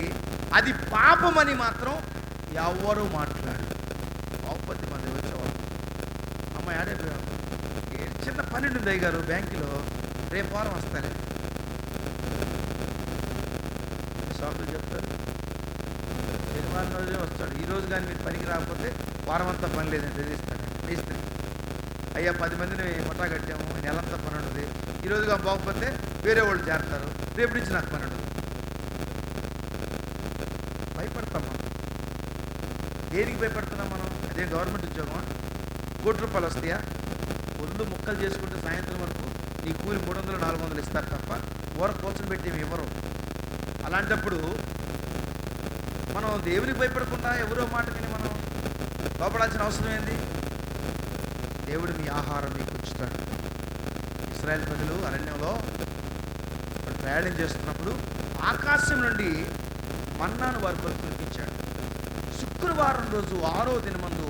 [SPEAKER 1] అది పాపమని మాత్రం ఎవరు మాట్లాడు. పాపతి మంది వచ్చేవాళ్ళు, అమ్మాయి ఆడే చిన్న పని ఉంది అయ్యగారు బ్యాంకులో, రేపు వారం వస్తానే. సాకులు చెప్తారు. శనివారం రోజే వస్తాడు. ఈరోజు కానీ మీరు పనికి రాకపోతే వారం అంతా పని లేదని తెలియస్తాడు మేస్త్రి. అయ్యా 10 మందిని ముఠా కట్టాము, నెలంతా పని ఉండదు. ఈరోజు కానీ బాగపోతే వేరే వాళ్ళు చేరతారు, రేపు నుంచి నాకు పని ఉండదు. భయపడతాం మనం. దేనికి భయపడుతున్నాం మనం? అదే గవర్నమెంట్ ఉద్యోగమా? ₹1,00,00,000 వస్తాయా? ఒళ్ళు ముక్కలు చేసుకుంటే సాయంత్రం వరకు నీ కూలి 300, 400 ఇస్తారు తప్ప ఊర కూర్చొని పెట్టి ఇవ్వరు. అలాంటప్పుడు మనం దేవునికి భయపడకుండా ఎవరో మాట విని మనం లోపడాల్సిన అవసరం ఏంది? దేవుడు మీ ఆహారం మీకు ఉంచుతాడు. ఇశ్రాయేలు ప్రజలు అరణ్యంలో ప్రయాణం చేస్తున్నప్పుడు ఆకాశం నుండి మన్నాను వారి కొరకు కురిపించాడు. శుక్రవారం రోజు 6వ దినమందు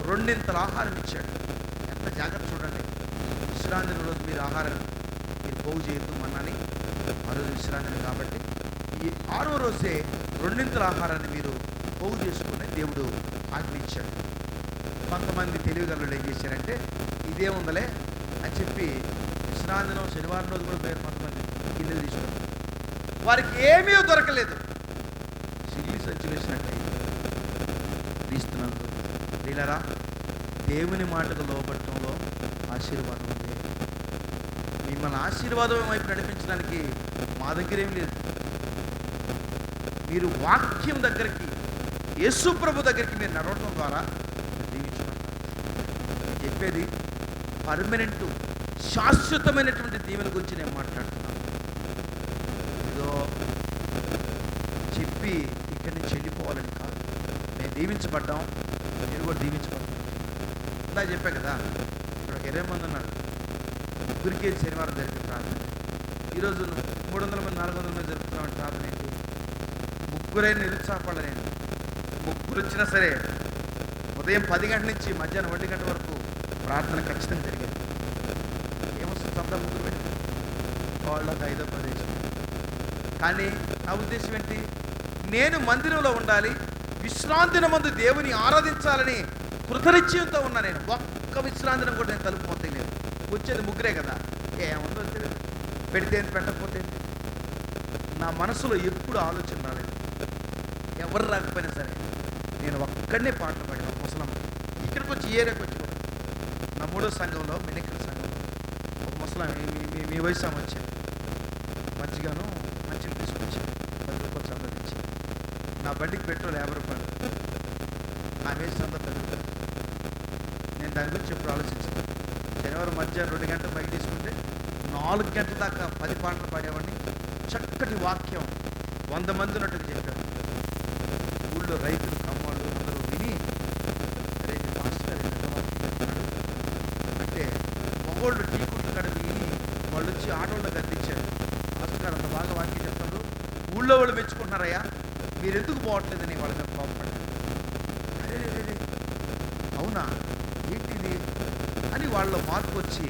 [SPEAKER 1] 2 ఆహారం ఇచ్చాడు. ఎంత జాగ్రత్త చూడండి. విశ్రాంతి రోజు మీరు ఆహారం మీరు పోగు చేయొద్దు మన్నాని, ఆ రోజు విశ్రాంతి కాబట్టి ఈ 6వ రోజే 2 ఆహారాన్ని మీరు పోగు చేసుకుని దేవుడు ఆజ్ఞించాడు. కొంతమంది తెలివిగలలు ఏం చేశారంటే ఇదే ఉందలే అని చెప్పి విశ్రాంతిలో శనివారం రోజు కూడా పేరు కొంతమంది గిన్నెలు తీసుకున్నారు. వారికి ఏమీ దొరకలేదు. సిల్లి సంచులేసినట్టు తీస్తున్నందుకు వీళ్ళరా దేవుని మాటకు లోబట్టంలో ఆశీర్వాదం ఉంది. మిమ్మల్ని ఆశీర్వాదం వైపు నడిపించడానికి మా దగ్గర ఏం లేదు. మీరు వాక్యం దగ్గరికి, యేసు ప్రభు దగ్గరికి మీరు నడవటం ద్వారా దీవించబడతారు. చెప్పేది పర్మనెంట్, శాశ్వతమైనటువంటి దీవెన గురించి నేను మాట్లాడుతున్నాను. ఏదో చెప్పి ఇక్కడి నుంచి వెళ్ళిపోవాలని కాదు. నేను దీవించబడ్డాం, మీరు కూడా దీవించబడ్డాం. ఇందా చెప్పా కదా, ఇక్కడ ఒక 20 మంది ఉన్నారు. ముగ్గురికి శనివారం జరిపే ప్రార్థన. ఈరోజు 300 మంది, 400 మంది జరుపుతున్నామని ప్రార్థన ఏంటి? ముగ్గురైనా నిరుత్సాహపడలేండి. ముగ్గురు వచ్చినా సరే ఉదయం 10 గంటల నుంచి మధ్యాహ్నం 1 గంట వరకు ప్రార్థన ఖచ్చితంగా జరిగేది. ఏమొస్తుంది? తప్ప ముగ్గురు పెట్టి వాళ్ళకి 5వ ప్రదేశం. కానీ నా ఉద్దేశం ఏంటి? నేను మందిరంలో ఉండాలి, విశ్రాంతిన మందు దేవుని ఆరాధించాలని కృతనిశ్చయంతో ఉన్నా. నేను ఒక్క విశ్రాంతిని కూడా నేను తలుపు మొత్తలేదు. వచ్చేది ముగ్గురే కదా, ఏముందో తెలియదు. పెడితే ఏంటి, పెట్టకపోతే ఏంటి? నా మనసులో ఎప్పుడు ఆలోచన రాలేదు. ఎవరు రాకపోయినా సరే నేను ఒక్కడనే పాటలు పాడిన ముసలమ్మ. ఇక్కడికి వచ్చి ఏరియాకి వచ్చి కూడా నా 3వ సంఘంలో, మినికల్ సంఘంలో ఒక ముసలాం మీ వయసు ఆమె వచ్చాను. మంచిగాను మంచిగా తీసుకొచ్చాను. 10 రూపాయలు సంబంధించి నా బండికి పెట్రోల్ 50 రూపాయలు. నా వేసి అంతా 10 రూపాయలు. నేను దాని గురించి ఎప్పుడు ఆలోచించాను. శనివారం మధ్యాహ్నం 2 గంటల పైకి తీసుకుంటే 4 గంటల దాకా 10 పాటలు పాడేవాడిని. చక్కటి వాక్యం 100 మంది ఉన్నట్టుగా చెప్పారు. ఊళ్ళో రైతులు, కమ్మలు అందరూ విని రేపు మాస్టర్ అంటే మగోళ్ళు టీ కుట్లు కడ విని వాళ్ళు వచ్చి ఆటోళ్ళకి అందించారు. మాస్టర్ గారు అంత బాగా వాక్యం చెప్తారు, ఊళ్ళో వాళ్ళు మెచ్చుకుంటున్నారయ్యా, మీరు ఎందుకు పోవట్లేదని వాళ్ళ మీద కోపపడ్డారు. అరే అవునా ఏంటిది అని వాళ్ళ మార్పు వచ్చి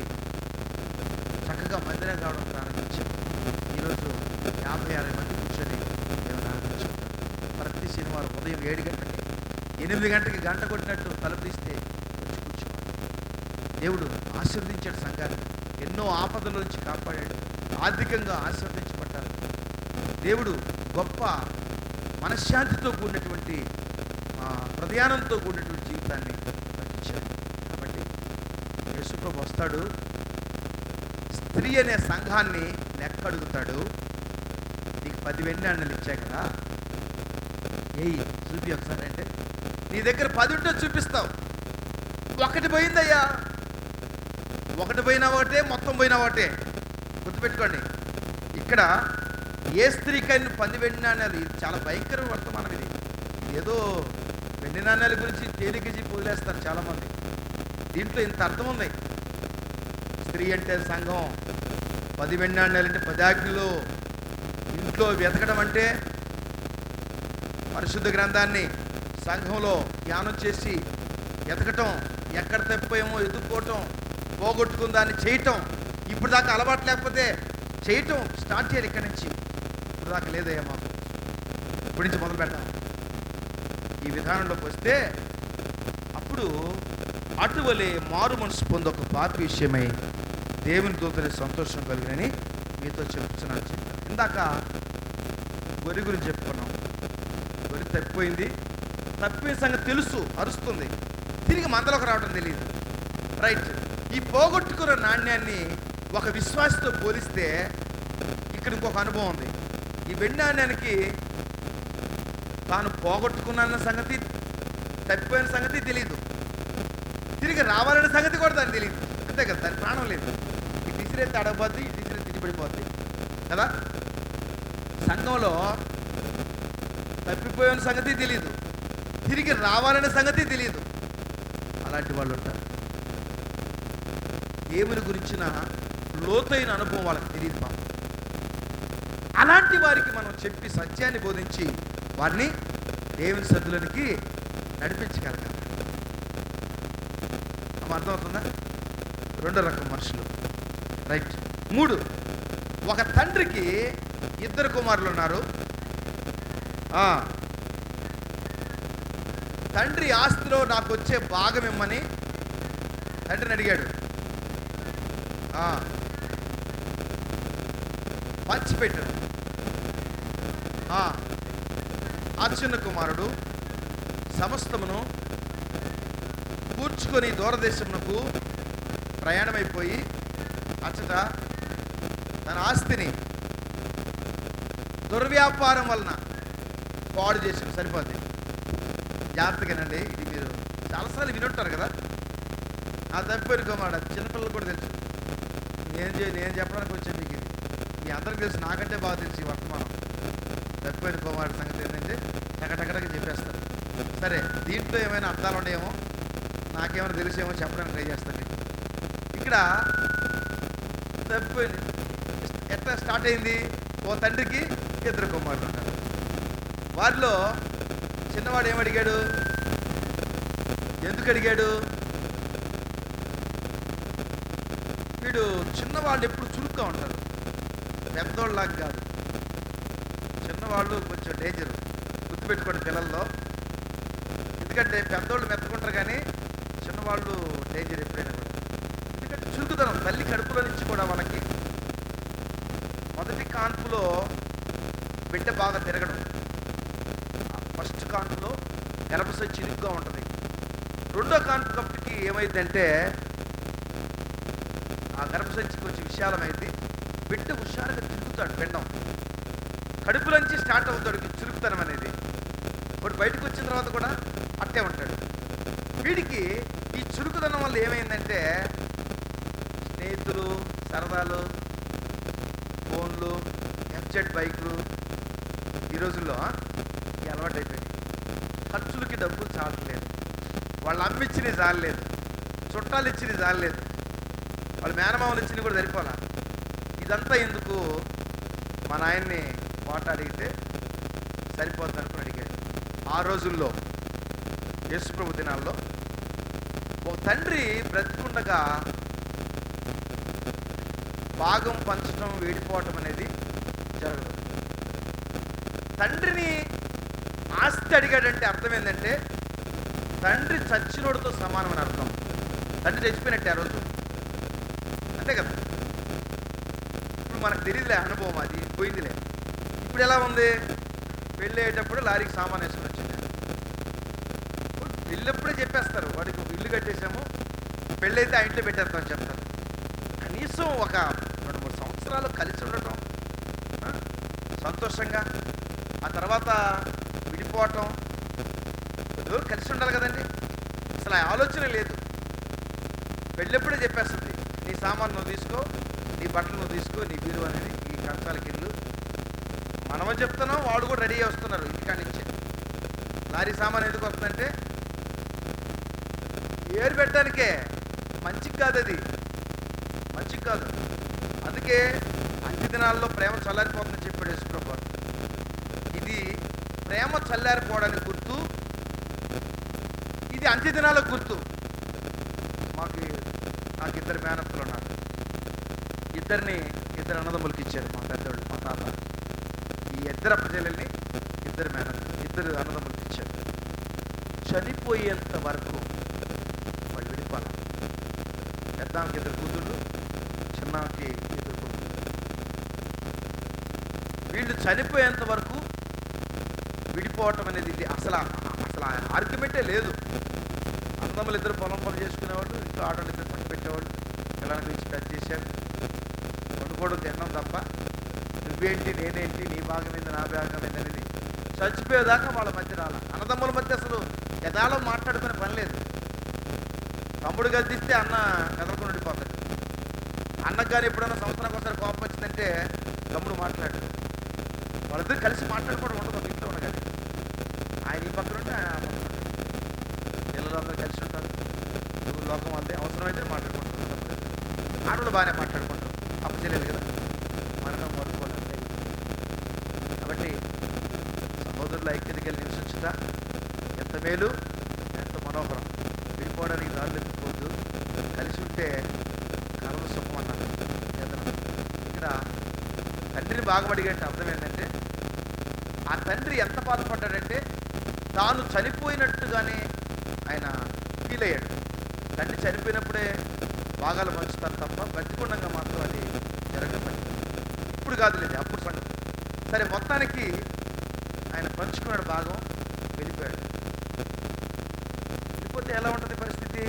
[SPEAKER 1] చక్కగా మందిరం కావడం ప్రారంభించారు. ఈరోజు 50-60 మంది కూర్చొని దేవుని ఆరాధించుకుంటారు. ప్రతి శనివారం ఉదయం 7 గంటలకి, 8 గంటలకి గంట కొట్టినట్టు తలుపు తీస్తే వచ్చి కూర్చోవాలి. దేవుడు ఆశీర్వదించాడు సంఘాన్ని, ఎన్నో ఆపదల నుంచి కాపాడాడు, ఆర్థికంగా ఆశీర్వదించబడ్డారు. దేవుడు గొప్ప మనశ్శాంతితో కూడినటువంటి హృదయానంతో కూడినటువంటి జీవితాన్ని ఇచ్చాడు. కాబట్టి యేసుప్రభు వస్తాడు, స్త్రీ అనే సంఘాన్ని లెక్క అడుగుతాడు. నీకు 10 వెండి నాణ్యాలు ఇచ్చాయి కదా, ఏయ్ చూపి ఒకసారి అంటే నీ దగ్గర 10 ఉంటే చూపిస్తావు. 1 పోయిందయ్యా, 1 పోయినా ఒకటే, మొత్తం పోయినా ఒకటే. గుర్తుపెట్టుకోండి. ఇక్కడ ఏ స్త్రీకైనా 10 వెండి నాణ్యాలు, ఇది చాలా భయంకర వర్తమానం. ఇది ఏదో వెండి నాణ్యాల గురించి తేలికజీ వదిలేస్తారు చాలామంది. దీంట్లో ఇంత అర్థం ఉంది. స్త్రీ అంటే సంఘం, 10 వెండి నాణ్యాలంటే 10 ఆజ్ఞలు. ఇంట్లో వెతకడం అంటే పరిశుద్ధ గ్రంథాన్ని సంఘంలో ధ్యానం చేసి వెతకటం, ఎక్కడ తప్పిపోయామో ఎదుర్కోవటం, పోగొట్టుకున్న దాన్ని చేయటం. ఇప్పుడు దాకా అలవాటు లేకపోతే చేయటం స్టార్ట్ చేయాలి. ఇక్కడి నుంచి ఇప్పుడు దాకా లేదయ్యా మాకు, ఇప్పటి నుంచి మొదలు పెడతాం. ఈ విధానంలోకి వస్తే అప్పుడు అటువలే మారు మనసు పొంది ఒక పాప విషయమై దేవుని దూతని సంతోషం కలిగినని మీతో చెప్తున్నాను. ఇందాక గొర్రె గురించి చెప్పుకున్నాం. గొర్రె తప్పిపోయింది, తప్పిన సంగతి తెలుసు, అరుస్తుంది, తిరిగి మందలోకి రావడం తెలియదు. రైట్. ఈ పోగొట్టుకున్న నాణ్యాన్ని ఒక విశ్వాసతో పోలిస్తే ఇక్కడ ఇంకొక అనుభవం ఉంది. ఈ వెండి నాణ్యానికి తాను పోగొట్టుకున్న సంగతి, తప్పిపోయిన సంగతి తెలియదు, తిరిగి రావాలనే సంగతి కూడా దానికి తెలియదు. అంతే కదా, దాని ప్రాణం లేదు. ఈ విసిరేస్తే అడగబోద్ది, ఈ విసిరేస్తే తిరిగిపడిపోద్ది కదా. సంఘంలో తప్పిపోయిన సంగతి తెలియదు, తిరిగి రావాలనే సంగతి తెలియదు. అలాంటి వాళ్ళు ఉంటారు. దేవుని గురించిన లోతైన అనుభవం వాళ్ళకి తెలియదు పాపం. అలాంటి వారికి మనం చెప్పి సత్యాన్ని బోధించి వారిని దేవుని సద్దులకి నడిపించగలగాలి. అర్థమవుతుందా? రెండో రకం మనుషులు. రైట్. 3, ఒక తండ్రికి 2 కుమారులు ఉన్నారు. తండ్రి ఆస్తిలో నాకు వచ్చే భాగం ఇమ్మని తండ్రిని అడిగాడు. పంచిపెట్టాడు. ఆ చిన్న కుమారుడు సమస్తమును కూర్చుకొని దూరదేశమునకు ప్రయాణమైపోయి అచ్చట తన ఆస్తిని దుర్వ్యాపారం వలన పాడు చేసిన. సరిపోద్ది, జాగ్రత్తగానండి. ఇది మీరు చాలాసార్లు వినుంటారు కదా. ఆ తప్పిపోయిన కుమారుడు, చిన్నపిల్లలు కూడా తెలుసు. నేను చెప్పడానికి వచ్చాను మీకు. ఇది మీ అందరికి తెలుసు, నాకంటే బాగా తెలుసు ఈ వర్తమానం. తప్పిపోయిన కుమారుడు సంగతి ఏంటంటే టకటకటగా చెప్పేస్తారు. సరే, దీంట్లో ఏమైనా అర్థాలు ఉన్నాయేమో, నాకేమైనా తెలిసేమో చెప్పడానికి ట్రై చేస్తాను. ఇక్కడ తప్పిపోయింది ఎట్లా స్టార్ట్ అయింది? ఓ తండ్రికి 2 కుమారులు ఉన్నారు. వారిలో చిన్నవాడు ఏమడిగాడు? ఎందుకు అడిగాడు? వీడు చిన్నవాళ్ళు ఎప్పుడు చురుగ్గా ఉంటారు, పెద్దోళ్ళలాగా కాదు. చిన్నవాళ్ళు కొంచెం డేంజర్, గుర్తుపెట్టుకోండి పిల్లల్లో. ఎందుకంటే పెద్దోళ్ళు మెత్తకుంటారు కానీ చిన్నవాళ్ళు డేంజర్ ఎప్పుడైనా కూడా. ఎందుకంటే చురుకుదనం, తల్లి కడుపులో నుంచి కూడా వాళ్ళకి మొదటి కాన్పులో బిడ్డ బాగా తిరగడం. ఫస్ట్ కాన్పులో గర్భసంచి ఇరుగ్గా ఉంటుంది. రెండో కాన్పు కప్పటికి ఏమైందంటే ఆ గర్భసంచి కొంచెం విశాలమైంది. బిడ్డ హుషారుగా తిరుగుతాడు. పిండం కడుపులోంచి స్టార్ట్ అవుతాడు చురుకుతనం అనేది. వాడు బయటకు వచ్చిన తర్వాత కూడా అట్టే ఉంటాడు. వీడికి ఈ చురుకుదనం వల్ల ఏమైందంటే స్నేహితులు, సరదాలు, ఫోన్లు, ఎఫ్జెడ్ బైకులు ఈ రోజుల్లో అలవాటు అయిపోయింది. ఖర్చులకి డబ్బులు చాలలేదు, వాళ్ళు అమ్మిచ్చినవి చాలలేదు, చుట్టాలు ఇచ్చినవి చాలలేదు, వాళ్ళు మేనమామలు ఇచ్చినవి కూడా సరిపోలా. ఇదంతా ఎందుకు? మా నాయన్ని పాట అడిగితే సరిపోతుంది అనుకుని అడిగాడు. ఆ రోజుల్లో యేసుప్రభు దినాల్లో ఒక తండ్రి బ్రతికుండగా భాగం పంచడం, వేడిపోవటం అనేది జరగదు. తండ్రిని ఆస్తి అడిగాడంటే అర్థం ఏంటంటే తండ్రి చచ్చినోడితో సమానం అని అర్థం. తండ్రి చచ్చిపోయినట్టే ఆ రోజు, అంతే కదా. ఇప్పుడు మనకు తెలియదులే అనుభవం, అది పోయిందిలే. ఇప్పుడు ఎలా ఉంది? పెళ్ళి అయ్యేటప్పుడు లారీకి సామాన్ వేసుకుని వచ్చింది. పెళ్ళప్పుడే చెప్పేస్తారు, వాడికి ఇల్లు కట్టేసాము, పెళ్ళి అయితే ఆ ఇంట్లో పెట్టేస్తామని చెప్తారు. కనీసం ఒక 2-3 సంవత్సరాలు కలిసి ఉండటం, సంతోషంగా, ఆ తర్వాత విడిపోవటం, ఎవరు కలిసి ఉండాలి కదండి. అసలు ఆ ఆలోచన లేదు. పెళ్ళెప్పుడే చెప్పేస్తుంది, నీ సామాన్ నువ్వు తీసుకో, నీ బట్టలు నువ్వు తీసుకో, నీ బీరు అనేది ఈ కంచాలకి ఇల్లు. మనమే చెప్తున్నాం, వాళ్ళు కూడా రెడీ వస్తున్నారు ఇంటికాడి నుంచి. లారీ సామాన్ ఎందుకు వస్తుందంటే ఏరు పెట్టడానికే, మంచికి కాదు, అది మంచికి కాదు. అందుకే అన్ని దినాల్లో ప్రేమ చల్లారిపోతుందని చెప్పాడు యేసుప్రభు. ఇది ప్రేమ చల్లారిపోవడానికి గుర్తు, ఇది అంత్య దినాలకు గుర్తు. నాకు 2 మేనత్తలు ఉన్నారు. ఇద్దరు అన్నదమ్ములకి ఇచ్చారు మా పెద్దోళ్ళు, మా తాత. ఈ 2 అప్పచెల్లెల్ని 2 అన్నదమ్ములకి ఇచ్చారు. చనిపోయేంత వరకు వాళ్ళు విడిపోవాలి. పెద్దానికి 2 కూతుళ్ళు, చిన్నకి 2 కొడుకులు. వీళ్ళు చనిపోయేంత వరకు విడిపోవటం అనేది అసలు అసలు ఆర్గ్యుమెంటే లేదు. అన్నదమ్ములు ఇద్దరు పొలం పనులు చేసుకునేవాళ్ళు, ఇంట్లో ఆటోలు ఇద్దరు చక్క పెట్టేవాళ్ళు, పిల్లల గురించి పెద్ద చేశారు, వండుకోవడం తినడం తప్ప నువ్వేంటి నేనేంటి, నీ భాగం ఏంది నా భాగం ఏంది అనేది చచ్చిపోయేదాకా వాళ్ళ మధ్య రాల. అన్నదమ్ముల మధ్య అసలు యథాలో మాట్లాడుకునే పని లేదు. తమ్ముడు గద్దిస్తే అన్న కదలకుండా ఉండిపోతాడు. అన్నకు కానీ ఎప్పుడైనా సంవత్సరానికి ఒకసారి కోపం వచ్చిందంటే తమ్ముడు మాట్లాడాడు. వాళ్ళిద్దరు కలిసి మాట్లాడుకోవడం ఉండదు ఒక ఇంట్లో ఉండగానే. ఆయన ఈ పక్కన ఉంటే ఆయన ఆ పక్కన ఉంటాడు. పిల్లలు అందరూ కలిసి ఉంటారు. నువ్వు లోకం అంతే, అవసరమైతే మాట్లాడుకుంటారు. ఆడవాళ్ళు బాగానే మాట్లాడుకుంటారు, అప్పచెలేదు కదా, మనం మరుకోవాలి. కాబట్టి సహోదరుల ఐక్యతకి నివసించుట ఎంత మేలు, ఎంత మనోహరం. విడిపోవడానికి దారులు ఎత్తుకోవద్దు, కలిసి ఉంటే కలవ సుఖం అన్నారు. ఇక్కడ తండ్రిని బాగుపడిగంటే అర్థం ఏంటంటే, ఆ తండ్రి ఎంత బాధపడ్డాడంటే తాను చనిపోయినట్టుగానే ఆయన ఫీల్ అయ్యాడు. తండ్రి చనిపోయినప్పుడే భాగాలు పంచుతారు తప్ప బతికుండంగా మాత్రం అది జరగబడి, ఇప్పుడు కాదులేదు అప్పుడు సంగతి. సరే, మొత్తానికి ఆయన పంచుకున్నాడు భాగం, వెళ్ళిపోయాడు. వెళ్ళిపోతే ఎలా ఉంటుంది పరిస్థితి?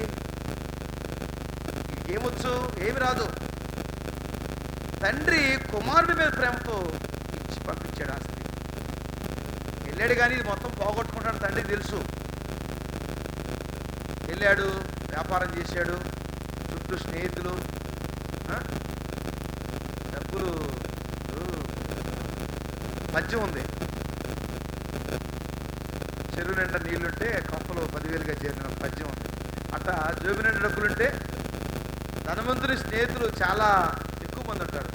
[SPEAKER 1] ఏమొచ్చు, ఏమి రాదు. తండ్రి కుమారుడి మీద ప్రేమతో ఇచ్చి పంపించాడు ఆస్తి. వెళ్ళాడు కానీ ఇది మొత్తం పోగొట్టుకుంటాడు తండ్రికి తెలుసు. వెళ్ళాడు, వ్యాపారం చేశాడు, చుట్టూ స్నేహితులు, డబ్బులు, మద్యం ఉంది, చెరువు నిండా నీళ్లుంటే కొంపలు 10,000గా చేరిన మద్యం ఉంది. అట్లా జోబు నిండా డబ్బులుంటే ధనవంతుని స్నేహితులు చాలా ఎక్కువ మంది ఉంటారు.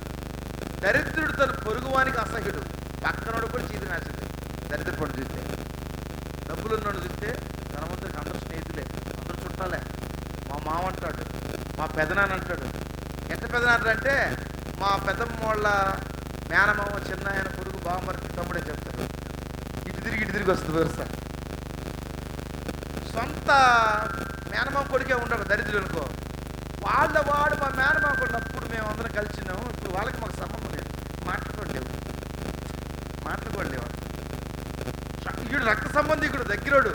[SPEAKER 1] దరిద్రుడు తన పొరుగువానికి అసహ్యుడు. పక్కనోడు కూడా చీతి నాచింది దరిద్ర పడు చూస్తే. డబ్బులున్నాడు చూస్తే ధనవంతుడికి అందరూ స్నేహితులే, అందరూ చుట్టాలే. మా మామ అంటాడు, మా పెదనాన్న అంటాడు. ఎంత పెదనాన్న అంటే మా పెద్దమ్మ వాళ్ళ మేనమామ, చిన్న ఆయన, పొరుగు, బావమరిది, తమ్ముడే చెప్తారు. ఇటు తిరిగి వస్తుంది వరుస. సొంత మేనమామ కొడుకే ఉండడు దరిద్రుడు అనుకో. వాడు మా మేనమామ కొడుకున్నప్పుడు మేము అందరం కలిసినాము. ఇప్పుడు వాళ్ళకి మాకు సంబంధం లేదు, మాట్లాడుకోలేవు. వీడు రక్త సంబంధికుడు, దగ్గరోడు.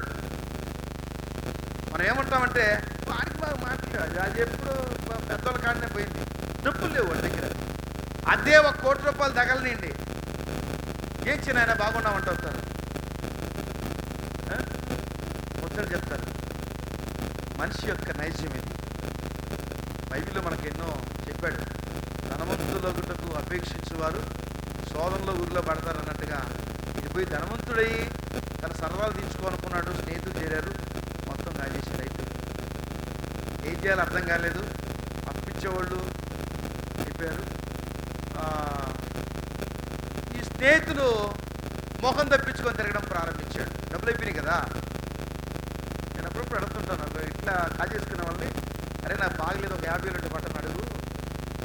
[SPEAKER 1] మనం ఏమంటామంటే వాడికి బాగా మాట్లాడాడు, అది ఎప్పుడు పెద్దోళ్ళ కాడనే పోయింది. డబ్బులు లేవు వాడి దగ్గర. అదే 1 కోటి రూపాయలు తగలనండి, ఏం చిన్న బాగున్నామంటే వస్తారు, ముచ్చట చెప్తారు. మనిషి యొక్క నైజం ఇది. బైబిల్లో మనకు ఎన్నో చెప్పాడు. ధనవంతులగుటకు అపేక్షించేవారు శోధనలో ఊరిలో పడతారు అన్నట్టుగా ఇది పోయి ధనవంతుడయి తన సర్వాలు తీర్చుకోనుకున్నాడు. స్నేహితులు చేరారు, మొత్తం కాజేసి రైతు. ఏం చేయాలో అర్థం కాలేదు. అప్పించేవాళ్ళు అయిపోయారు. ఈ స్నేహితులు మొహం తప్పించుకొని తిరగడం ప్రారంభించాడు. డబ్బులు అయిపోయినాయి కదా. నేను అప్పుడప్పుడు అడుగుతుంటాను, ఇట్లా కాజేసుకునే వాళ్ళని, అరే నాకు బాగలేదు, ఒక 50 బట్టను అడుగు,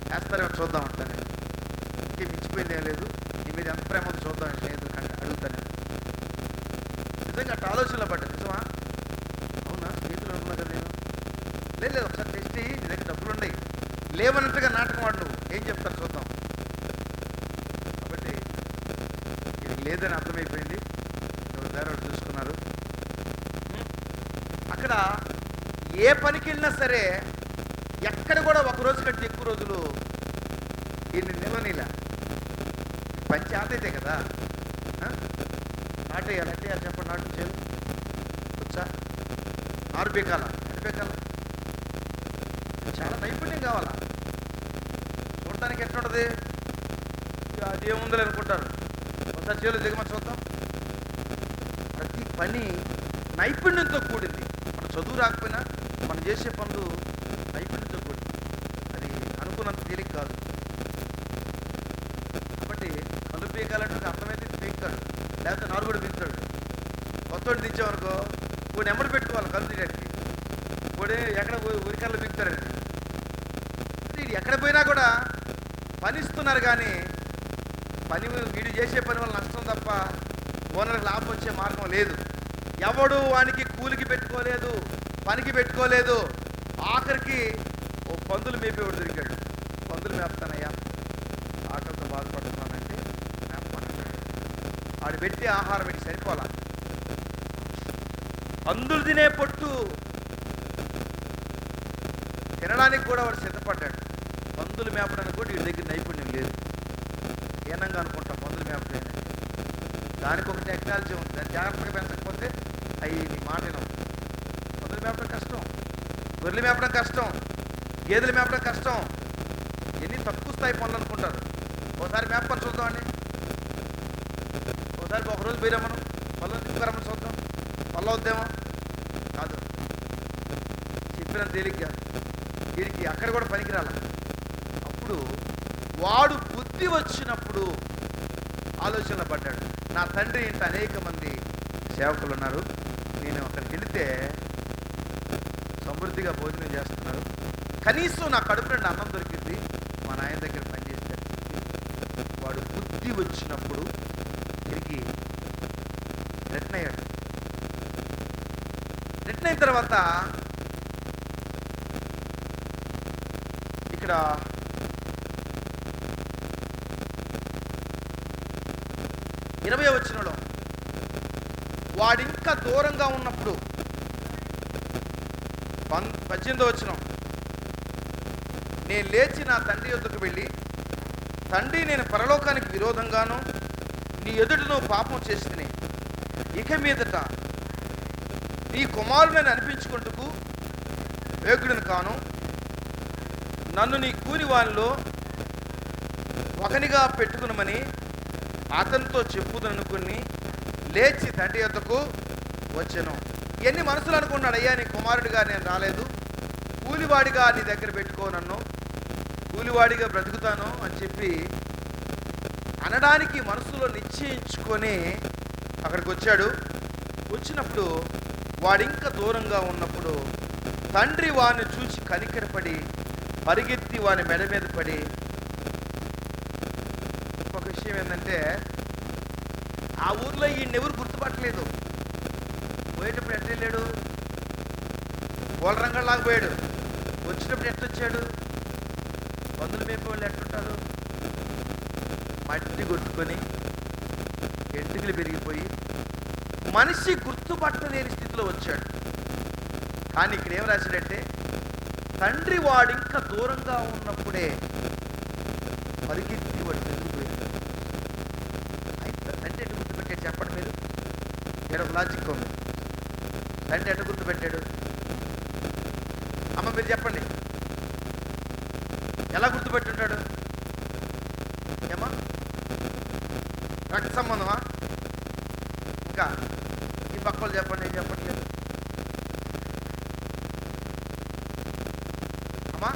[SPEAKER 1] వేస్తారేమో చూద్దాం అంటాను. నేను ఇంకేం మించిపోయింది ఏం లేదు, నీ మీద ఎంత ప్రేమ చూద్దాం స్నేహితులు కంటే అడుగుతాను. నిజంగా అట్లా ఆలోచనలో పడ్డా. నిజమా? అవునా? స్నేహితులు అనుకున్నా కదా నేను. లేదు, ఒకసారి టెస్ట్ నీ దగ్గర డబ్బులు ఉన్నాయి, లేవన్నట్టుగా నాటకం వాడు, నువ్వు ఏం చెప్తారు చూద్దాం. కాబట్టి ఇది లేదని అర్థమైపోయింది. ఎవరి దారి చూసుకున్నారు. అక్కడ ఏ పనికి వెళ్ళినా సరే ఎక్కడ కూడా 1 రోజు కంటే ఎక్కువ రోజులు దీన్ని నిలవనిలా. పంచాయతీ అయితే కదా, నాటేయాలి, ఎట్టేయాలి చెప్పండి. నాటు చేయాలి వచ్చా, నారు బేకాల, అడిబేకాల, చాలా నైపుణ్యం కావాలా. చూడటానికి ఎట్లుంటుంది, అదేముందని అనుకుంటారు. ఒకసారి చేలు దిగమని చూద్దాం. ప్రతి పని నైపుణ్యంతో కూడింది. మన చదువు రాకపోయినా మనం చేసే పనులు నైపుణ్యంతో కూడింది. అది అనుకున్నంత తేలిక కాదు. కాబట్టి కళ్ళు పీకాలంటే అర్థమైతే పీకుతాడు, లేకపోతే నారు కూడా పీకుతాడు. కొత్తోడు దించామనుకో కొన్ని నెంబర్ పెట్టుకోవాలి కళ్ళు తీయడానికి. కూడా ఎక్కడ ఉరికల్లో పీకుతారండి. ఇది ఎక్కడ పోయినా కూడా పని ఇస్తున్నారు కానీ పని వీడు చేసే పని వల్ల నష్టం తప్ప ఓనర్కి లాభం వచ్చే మార్గం లేదు. ఎవడు వానికి కూలికి పెట్టుకోలేదు, పనికి పెట్టుకోలేదు. ఆఖరికి ఓ పందులు మేపేవాడు దొరికాడు. పందులు మేపుతానయ్యా, ఆకలితో బాధపడుతున్నానంటే మేపమంటాడు. ఆడు పెట్టి ఆహారం వీడికి సరిపోలా. అందులు తినే పొట్టు తినడానికి కూడా వాడు సిద్ధపడ్డాడు. పందులు మేపడానికి కూడా వీడి దగ్గర నైపుణ్యం లేదు. ఏనంగా అనుకుంటాం పందులు మేపడం. దానికి ఒక టెక్నాలజీ ఉంది, దాన్ని జాగ్రత్తగా పెంచకపోతే అవి నీ మాట వినవు. పందులు మేపడం కష్టం, గొర్రెలు మేపడం కష్టం, గేదెలు మేపడం కష్టం. ఎన్ని తక్కువ స్థాయి పనులు అనుకుంటారు. ఒకసారి మేపని చూద్దామండి, ఒకసారి ఒకరోజు పోయినా మనం పళ్ళు తిప్పుకరమని చూద్దాం. పళ్ళు అవుద్దేమో కాదు, చెప్పినంత తేలిగ్గా వీడికి అక్కడ కూడా పనికిరాల. అప్పుడు వాడు బుద్ధి వచ్చినప్పుడు ఆలోచనలో పడ్డాడు. నా తండ్రి ఇంట అనేక మంది సేవకులు ఉన్నారు, నేను అక్కడికి వెళితే సమృద్ధిగా భోజనం చేస్తున్నారు, కనీసం నా కడుపు నుండి అన్నం దొరికింది, మా నాయన దగ్గర పనిచేస్తే. వాడు బుద్ధి వచ్చినప్పుడు తిరిగి రిటర్న్ అయ్యాడు. రిటర్న్ అయిన తర్వాత ఇక్కడ 20వ వచనంలో వాడింకా దూరంగా ఉన్నప్పుడు 18వ వచనం, నేను లేచి నా తండ్రి యొద్దకు వెళ్ళి, తండ్రి, నేను పరలోకానికి విరోధంగాను నీ ఎదుటను పాపం చేస్తేనే, ఇక మీదట నీ కుమారుని అనిపించుకుంటూ వేగుడిని కాను, నన్ను నీ కూని వానిలో ఒకనిగా పెట్టుకునమని అతనితో చెప్పుదనుకుని లేచి తండ్రి యొద్దకు వచ్చాను. ఎన్ని మనసులు అనుకున్నాడు, అయ్యా నీ కుమారుడిగా నేను రాలేదు, కూలివాడిగా నీ దగ్గర పెట్టుకో, నన్ను కూలివాడిగా బ్రతుకుతాను అని చెప్పి అనడానికి మనసులో నిశ్చయించుకొని అక్కడికి వచ్చాడు. వచ్చినప్పుడు వాడింకా దూరంగా ఉన్నప్పుడు తండ్రి వాడిని చూసి కనికరపడి పరిగెత్తి వాని మెడ మీద పడి. ఒక విషయం ఏంటంటే, ఆ ఊర్లో ఈయన ఎవరు గుర్తుపట్టలేదు. పోయేటప్పుడు ఎట్ట వెళ్ళాడు, పూల రంగంలాగా పోయాడు. వచ్చినప్పుడు ఎట్టొచ్చాడు, పందులు మేపే వాళ్ళు ఎట్టుంటారు, మట్టి కొట్టుకొని ఎంటుకలు పెరిగిపోయి మనిషి గుర్తుపట్టలేని స్థితిలో వచ్చాడు. కానీ ఇక్కడ ఏం రాశాడంటే, తండ్రి వాడు ఇంకా దూరంగా ఉన్నప్పుడే పరిగెత్తి వాడు పెరిగిపోయాడు. అయితే తండ్రి ఎట్టు గుర్తుపెట్టాడు చెప్పండి మీరు? నేను ఒక లాజిక్ ఉంది. తండ్రి ఎట్టు గుర్తుపెట్టాడు? అమ్మ మీరు చెప్పండి, ఎలా గుర్తుపెట్టుంటాడు? ఏమా రక్త సంబంధమా? ఇంకా ఈ పక్కలు చెప్పండి, ఏం చెప్పట్లేదు అమ్మా.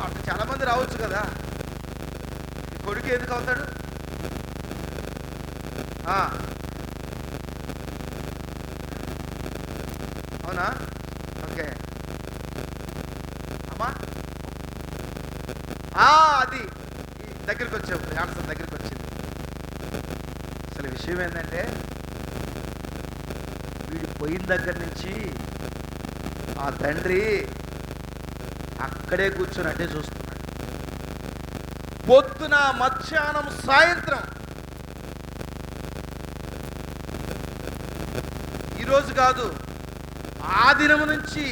[SPEAKER 1] అట్లా చాలా మంది రావచ్చు కదా. ఈ కొడుకు ఎందుకు అవుతాడు? అవునా? ఓకే అమ్మా, అది దగ్గరికి వచ్చావు, ఆన్సర్ దగ్గరికి వచ్చింది. అసలు విషయం ఏంటంటే, వీడు పోయిన దగ్గర నుంచి ఆ తండ్రి అక్కడే కూర్చొని అట్టే చూస్తున్నాడు. పొద్దున, మధ్యాహ్నం, సాయంత్రం. ఈరోజు కాదు, ఆ దినము నుంచి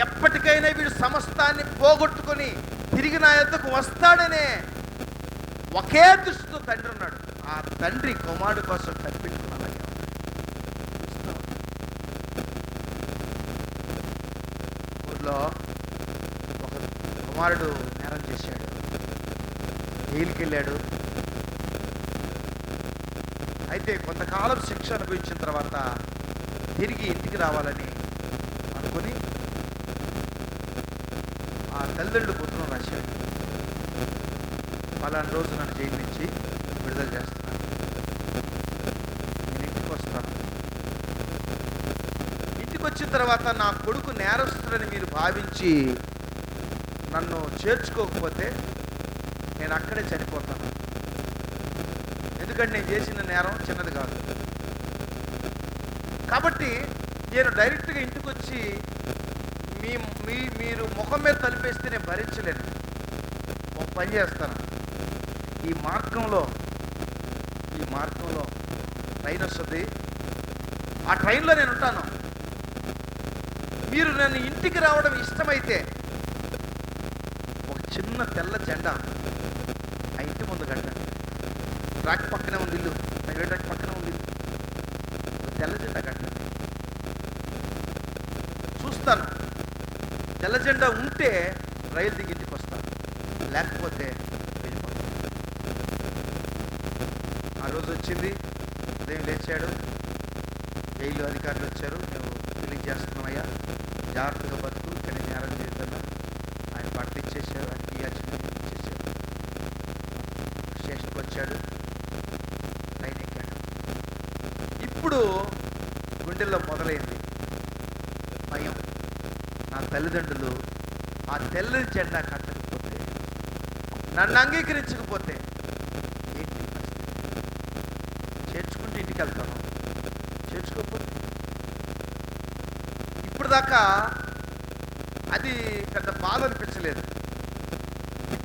[SPEAKER 1] ఎప్పటికైనా వీడు సమస్తాన్ని పోగొట్టుకొని తిరిగి నా యొద్దకు వస్తాడనే ఒకే దృష్టితో తండ్రి ఉన్నాడు. ఆ తండ్రి కుమారుడు కోసం కనిపెట్టుకున్నాడు. ఊర్లో ఒక కుమారుడు నేరం చేశాడు, జైలుకి వెళ్ళాడు. అయితే కొంతకాలం శిక్ష అనుభవించిన తర్వాత తిరిగి ఇంటికి రావాలని అనుకుని ఆ తల్లిదండ్రులు పుత్రం రాశాడు, పలానా రోజు నన్ను జైలు నుంచి విడుదల చేస్తున్నాను, నేను ఇంటికి వస్తాను. ఇంటికి వచ్చిన తర్వాత నా కొడుకు నేరస్తులని మీరు భావించి నన్ను చేర్చుకోకపోతే నేను అక్కడే చనిపోతాను. ఎందుకంటే నేను చేసిన నేరం చిన్నది కాదు. కాబట్టి నేను డైరెక్ట్గా ఇంటికి వచ్చి మీరు ముఖం మీద తలిపేస్తే నేను భరించలేను. ఒక పని చేస్తాను, ఈ మార్గంలో ట్రైన్ వస్తుంది. ఆ ట్రైన్లో నేను ఉంటాను. మీరు నన్ను ఇంటికి రావడం ఇష్టమైతే ఒక చిన్న తెల్ల జెండా ఆ ఇంటి ముందు కట్టండి. ట్రాక్ పక్కనే ఉంది ఇల్లు, రైల్వే ట్రాక్ పక్కనే ఉంది ఇల్లు. ఒక తెల్ల జెండా కట్టండి. చూస్తాను. తెల్ల జెండా ఉంటే రైలు దిగి ఇంటికి వస్తాను, లేకపోతే వెళ్ళిపోతాను. ఆ రోజు వచ్చింది, ఉదయం లేచాడు, జైలు అధికారులు వచ్చారు, మేము తెలియజేస్తున్నామయ్యా, జాగ్రత్తగా బతుకు, ఇక్కడ నేరం చేద్దాం. ఆయన బట్టలు ఇచ్చేసారు, ఆయనకి ఇచ్చేసారు. స్టేషన్కి వచ్చాడు, ట్రైన్ ఎక్కాడు. ఇప్పుడు గుండెల్లో మొదలైంది భయం. నా తల్లిదండ్రులు ఆ తెల్లని జెండా కట్టకపోతే, నన్ను అంగీకరించకపోతే ఏంటి పరిస్థితి? చేర్చుకుంటూ ఇంటికి వెళ్తాను, చేర్చుకోకపోతే. ఇప్పుడు దాకా అది పెద్ద బాధ అనిపించలేదు.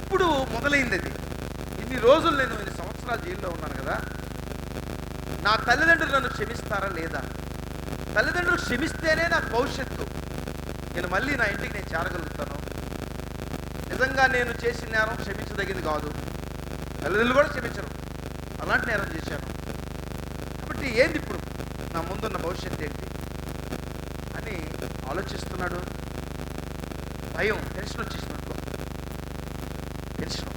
[SPEAKER 1] ఇప్పుడు మొదలైంది అది. ఇన్ని రోజులు నేను ఇన్ని సంవత్సరాలు జైల్లో ఉన్నాను కదా, నా తల్లిదండ్రులు నన్ను క్షమిస్తారా లేదా? తల్లిదండ్రులు క్షమిస్తేనే నాకు భవిష్యత్తు. నేను మళ్ళీ నా ఇంటికి నేను చేరగలుగుతాను. నిజంగా నేను చేసిన నేరం క్షమించదగింది కాదు, తల్లిదండ్రులు కూడా క్షమించరు, అలాంటి నేరం చేశాను. కాబట్టి ఏంది ఇప్పుడు నా ముందున్న భవిష్యత్తు ఏంటి అని ఆలోచిస్తున్నాడు. భయం, టెన్షన్ వచ్చేసినట్లు. టెన్షన్.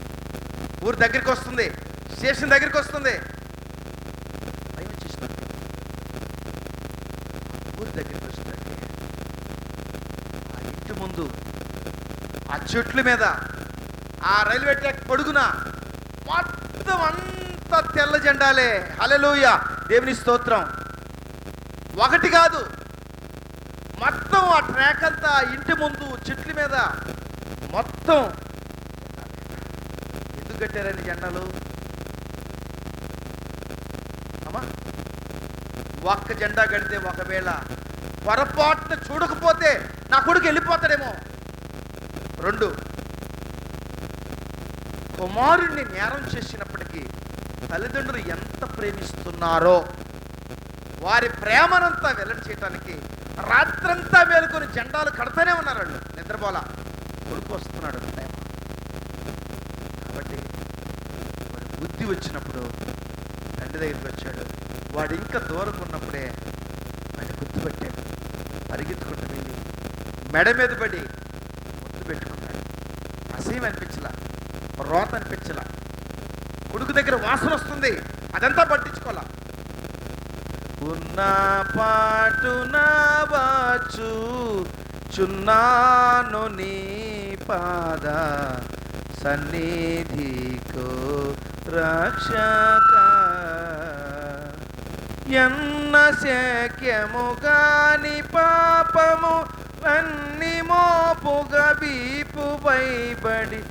[SPEAKER 1] ఊరు దగ్గరికి వస్తుంది, స్టేషన్ దగ్గరికి వస్తుంది, భయం వచ్చేసినట్టు. ఊరు దగ్గరికి వస్తుంది, ఆ ఇంటి ముందు, ఆ చెట్ల మీద, ఆ రైల్వే ట్రాక్ పొడుగున మొత్తం అంతా తెల్ల జెండాలే. హల్లెలూయా, దేవుని స్తోత్రం. ఒకటి కాదు, మొత్తం ఆ ట్రాక్ అంతా, ఇంటి ముందు చెట్ల మీద మొత్తం. ఎందుకు కట్టారండి జెండాలు? అమ్మా, ఒక్క జెండా కడితే ఒకవేళ పొరపాటున చూడకపోతే నా కొడుకు వెళ్ళిపోతాడేమో. 2, కుమారుణ్ణి నేరం చేసినప్పటికీ తల్లిదండ్రులు ఎంత ప్రేమిస్తున్నారో వారి ప్రేమనంతా వెల్లడి చేయటానికి రాత్రంతా మేలుకొని జెండాలు కడతానే ఉన్నారు వాళ్ళు. నిద్రపోలా, కొడుకు వస్తున్నాడు ప్రేమ. కాబట్టి వాడి బుద్ధి వచ్చినప్పుడు తండ్రి దగ్గరికి వచ్చాడు. వాడు ఇంకా దూరంగా ఉన్నప్పుడే వాడిని గుర్తుపెట్టాడు. పరిగెత్తుకుంటూ వెళ్ళి మెడ మీద పడి ముద్దు పెట్టుకున్నాడు. అసహ్యం అనిపించలా, రోత అనిపించలా. కొడుకు దగ్గర వాసన వస్తుంది, అదంతా పట్టించుకోవాలా. ఉన్న పాటున వచ్చు చున్నాను నీ పాద సన్నిధికో రక్షక. ఎన్న శక్యము గాని పాపము అన్ని మోపుగా వీపు భయపడి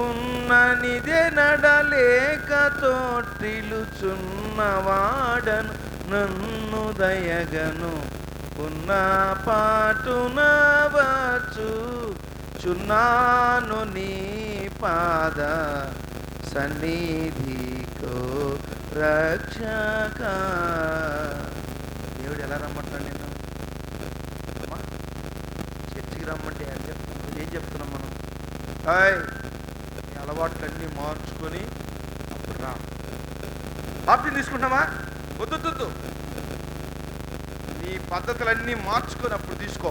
[SPEAKER 1] ఉన్ననిదే నడలేక తోట్రిల్లుచున్నవాడను నన్ను దయగను. ఉన్న పాటున వచ్చు చున్నాను నీ పాద సన్నిధికో రక్షక. దేవుడు ఎలా రమ్మంటాడు నేను? అమ్మా, చర్చికి రమ్మంటే ఏం చెప్తున్నాం మనం? హాయ్, నీ అలవాట్లన్నీ మార్చుకొని అప్పుడు రా. బాప్టిజం తీసుకుంటామా? వద్దు, నీ పద్ధతులన్నీ మార్చుకొని అప్పుడు తీసుకో.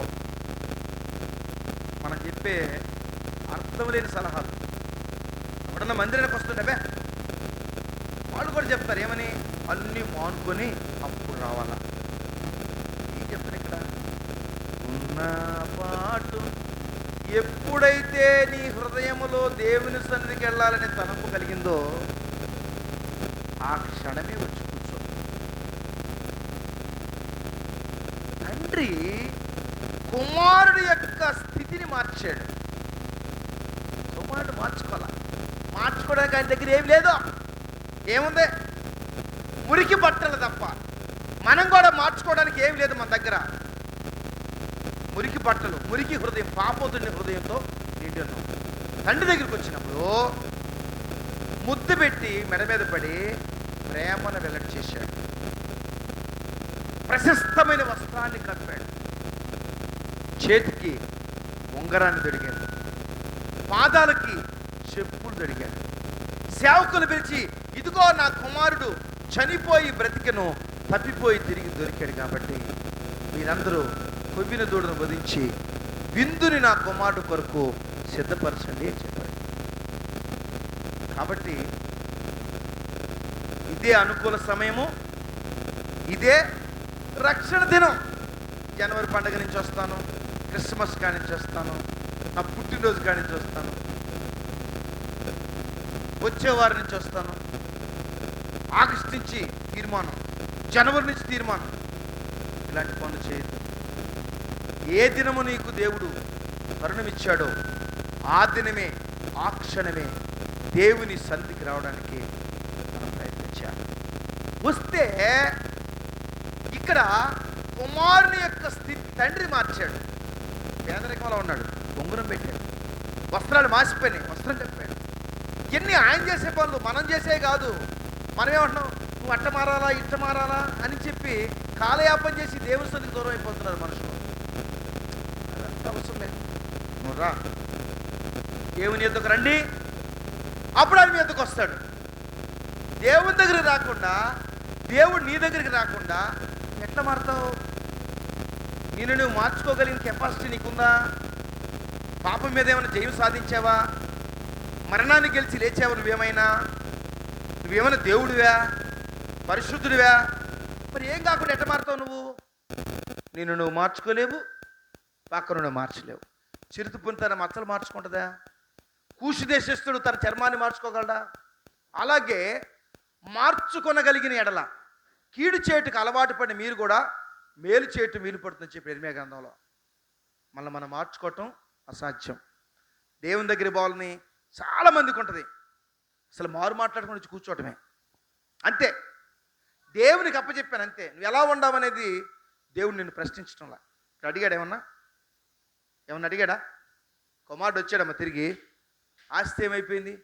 [SPEAKER 1] మనం చెప్పే అర్థం లేని సలహాలు. ఎప్పుడన్నా మందిరానికి వస్తుండే వాళ్ళు కూడా చెప్తారు ఏమని? అన్నీ మానుకొని అప్పుడు రావాలా. ఏం చెప్తారు ఇక్కడ? ఉన్న పాటు. ఎప్పుడైతే నీ హృదయములో దేవుని సన్నిధికి వెళ్ళాలని తలంపు కలిగిందో ఆ క్షణమే వచ్చి కూర్చో. తండ్రి కుమారుడు యొక్క స్థితిని మార్చాడు. కుమారుడు మార్చుకోవడానికి ఆయన దగ్గర ఏమి లేదు. ఏముంది? మురికి బట్టలు తప్ప. మనం కూడా మార్చుకోవడానికి ఏమి లేదు మన దగ్గర. మురికి బట్టలు, మురికి హృదయం, పాపోతుని హృదయంతో నిండి ఉన్నాం. తండ్రి దగ్గరికి వచ్చినప్పుడు ముద్దు పెట్టి మెడ మీద పడి ప్రేమను వెల్లడి చేశాడు. ప్రశస్తమైన వస్త్రాన్ని కప్పాడు, చేతికి ఉంగరాన్ని తొడిగాడు, పాదాలకి చెప్పులు తొడిగాడు. సేవకులు పిలిచి, ఇదిగో నా కుమారుడు చనిపోయి బ్రతికెను, తప్పిపోయి తిరిగి దొరికాడు, కాబట్టి మీరందరూ కొవ్విన దూడను వధించి విందుని నా కుమారుడు కొరకు సిద్ధపరచండి అని చెప్పాడు. కాబట్టి ఇదే అనుకూల సమయము, ఇదే రక్షణ దినం. జనవరి పండుగ నుంచి వస్తాను, క్రిస్మస్ కాడి నుంచి వస్తాను, నా పుట్టినరోజు కాడి నుంచి వస్తాను, వచ్చేవారి నుంచి వస్తాను, ఆగస్టు నుంచి తీర్మానం, జనవరి నుంచి తీర్మానం. ఇలాంటి పనులు చేయదు. ఏ దినము నీకు దేవుడు తరుణమిచ్చాడో ఆ దినమే, ఆ క్షణమే దేవుని సన్నిధికి రావడానికి మనం ప్రయత్నించాలి. వస్తే ఇక్కడ కుమారుని యొక్క స్థితి తండ్రి మార్చాడు. పేదరికంలో ఉన్నాడు, ఉంగరం పెట్టాడు, వస్త్రాలు మాసిపోయినాయి, వస్త్రం కప్పాడు. ఇవన్నీ ఆయన చేసే పనులు, మనం చేసే కాదు. మనమేమంటున్నాం, నువ్వు అట్ట మారాలా ఇట్ట మారాలా అని చెప్పి కాలయాపన చేసి దేవుని సన్నిధికి దూరం అయిపోతున్నారు మనుషులు. అదంతా అవసరం లేదు. నువ్వు రా, దేవుని ఎద్దుకు రండి, అప్పుడు ఆయన మీ ఎద్దుకు వస్తాడు. దేవుని దగ్గరికి రాకుండా, దేవుడు నీ దగ్గరికి రాకుండా ఎట్లా మారుతావు? నేను నువ్వు మార్చుకోగలిగిన కెపాసిటీ నీకుందా? పాపం మీద ఏమైనా జయం సాధించావా? మరణాన్ని గెలిచి లేచావు నువ్వేమైనా? నువ్వేమైనా దేవుడివా, పరిశుద్ధుడివా? మరి ఏం కాకుండా ఎట్ట మారుతావు నువ్వు? నిన్ను నువ్వు మార్చుకోలేవు, పక్కన నువ్వు మార్చలేవు. చిరుతుపుని తన మచ్చలు మార్చుకుంటుందా? కూషు దేశస్తుడు తన చర్మాన్ని మార్చుకోగలడా? అలాగే మార్చుకొనగలిగిన ఎడల కీడు చేటుకు అలవాటు పడిన మీరు కూడా మేలు చేటు వీలు పడుతుందని చెప్పి ఇర్మీయా గ్రంథంలో. మనం మార్చుకోవటం అసాధ్యం. దేవుని దగ్గర పోవాలని చాలామందికి ఉంటుంది, అసలు మారు మాట్లాడుకుని వచ్చి కూర్చోవటమే అంతే. దేవునికి అప్పచెప్పాను అంతే. నువ్వు ఎలా ఉండవనేది దేవుడు నిన్ను ప్రశ్నించడంలా. ఇక్కడ అడిగాడు, ఏమన్నా అడిగాడా? కుమారుడు వచ్చాడమ్మా తిరిగి, ఆస్తి ఏమైపోయింది,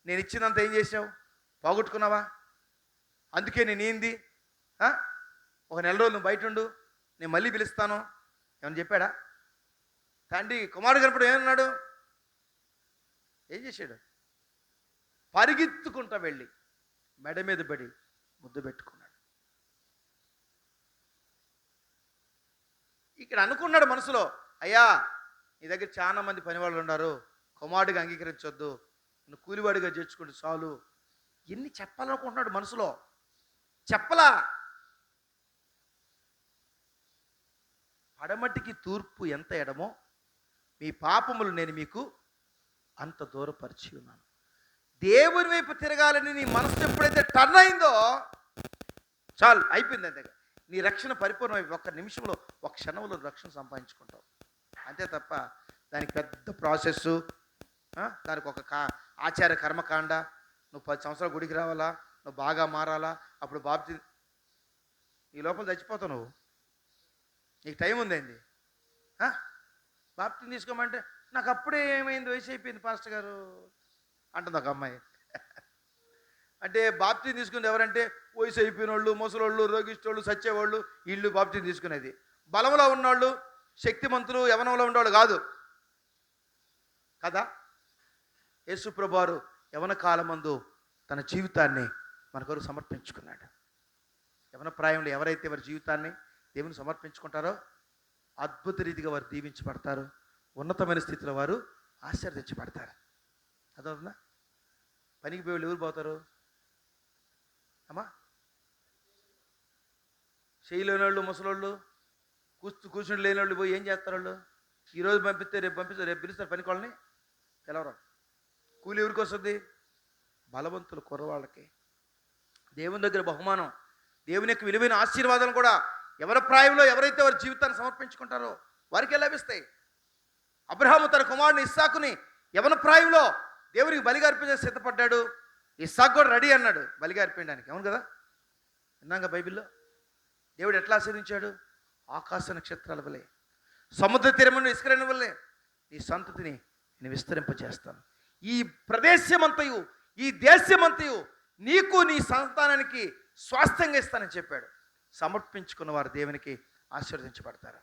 [SPEAKER 1] నేను ఇచ్చినంత ఏం చేసావు, పోగొట్టుకున్నావా? అందుకే నేను ఏంది, ఒక నెల రోజులు నువ్వు బయట ఉండు, నేను మళ్ళీ పిలుస్తాను ఏమని చెప్పాడా? తండ్రి కుమారుడు కనపడు ఏమన్నాడు? ఏం చేశాడు? పరిగెత్తుకుంటా వెళ్ళి మెడ మీద పడి ముద్దు పెట్టుకున్నాడు. ఇక్కడ అనుకున్నాడు మనసులో, అయ్యా నీ దగ్గర చాలా మంది పనివాళ్ళు ఉన్నారు, కుమారుడిగా అంగీకరించొద్దు, నువ్వు కూలివాడిగా చేర్చుకుంటే చాలు. ఎన్ని చెప్పాలనుకుంటున్నాడు మనసులో, చెప్పలా. పడమటికి తూర్పు ఎంత ఎడమో మీ పాపములు నేను మీకు అంత దూరపరిచి ఉన్నాను. దేవుని వైపు తిరగాలని నీ మనసు ఎప్పుడైతే టర్న్ అయిందో చాలు, అయిపోయింది. అంతే. నీ రక్షణ పరిపూర్ణమై ఒక్క నిమిషంలో, ఒక క్షణంలో రక్షణ సంపాదించుకుంటావు. అంతే తప్ప దానికి పెద్ద ప్రాసెస్సు, దానికి ఒక ఆచార కర్మకాండ, నువ్వు 10 సంవత్సరాలు గుడికి రావాలా, నువ్వు బాగా మారాలా, అప్పుడు బాప్తి, ఈ లోపల చచ్చిపోతావు నువ్వు. నీకు టైం ఉందేంది? బాప్తిని తీసుకోమంటే నాకు అప్పుడే ఏమైంది, వయసు అయిపోయింది పాస్టర్ గారు అంటుంది ఒక అమ్మాయి. అంటే బాప్తిని తీసుకునేది ఎవరంటే వయసు అయిపోయిన వాళ్ళు, ముసలోళ్ళు, రోగిష్టోళ్ళు, సచ్చేవాళ్ళు, వీళ్ళు బాప్తిని తీసుకునేది. బలంలో ఉన్నవాళ్ళు, శక్తిమంతులు, యవనంలో ఉన్నవాళ్ళు కాదు కదా. యేసు ప్రభువారు యవన కాలమందు తన జీవితాన్ని మన కొరకు సమర్పించుకున్నాడు. యవన ప్రాయంలో ఎవరైతే వారి జీవితాన్ని దేవుని సమర్పించుకుంటారో అద్భుత రీతిగా వారు దీవించబడతారు, ఉన్నతమైన స్థితిలో వారు ఆశీర్వదించబడతారు. అదవుతుందా? పనికి పోయి ఎవరు పోతారు అమ్మా? చేయలేని వాళ్ళు, ముసలోళ్ళు, కూర్చుని లేని వాళ్ళు పోయి ఏం చేస్తారు? వాళ్ళు ఈరోజు పంపిస్తే రేపు పంపిస్తారు, రేపు పిలుస్తారు పనికి వాళ్ళని, పిలవరు. కూలి ఎవరికి వస్తుంది? బలవంతులు కుర్రవాళ్ళకి. దేవుని దగ్గర బహుమానం, దేవుని యొక్క విలువైన ఆశీర్వాదాలు కూడా ఎవరి ప్రాయంలో ఎవరైతే వారి జీవితాన్ని సమర్పించుకుంటారో వారికి లభిస్తాయి. అబ్రహాము తన కుమారుని ఇస్సాకుని యవన ప్రాయంలో దేవునికి బలిగా అర్పించే సిద్ధపడ్డాడు. ఇస్సాకు కూడా రెడీ అన్నాడు బలిగా అర్పించడానికి. అవును కదా, విన్నాక బైబిల్లో. దేవుడు ఎట్లా ఆశీర్వించాడు? ఆకాశ నక్షత్రాల వల్లే, సముద్ర తీరమును ఇసుకరేణి వల్లే నీ సంతతిని నేను విస్తరింపచేస్తాను. ఈ ప్రదేశమంతయు, ఈ దేశమంతయు నీకు నీ సంతానానికి స్వాస్థ్యంగా ఇస్తానని చెప్పాడు. సమర్పించుకున్న వారు దేవునికి ఆశీర్వదించబడతారు.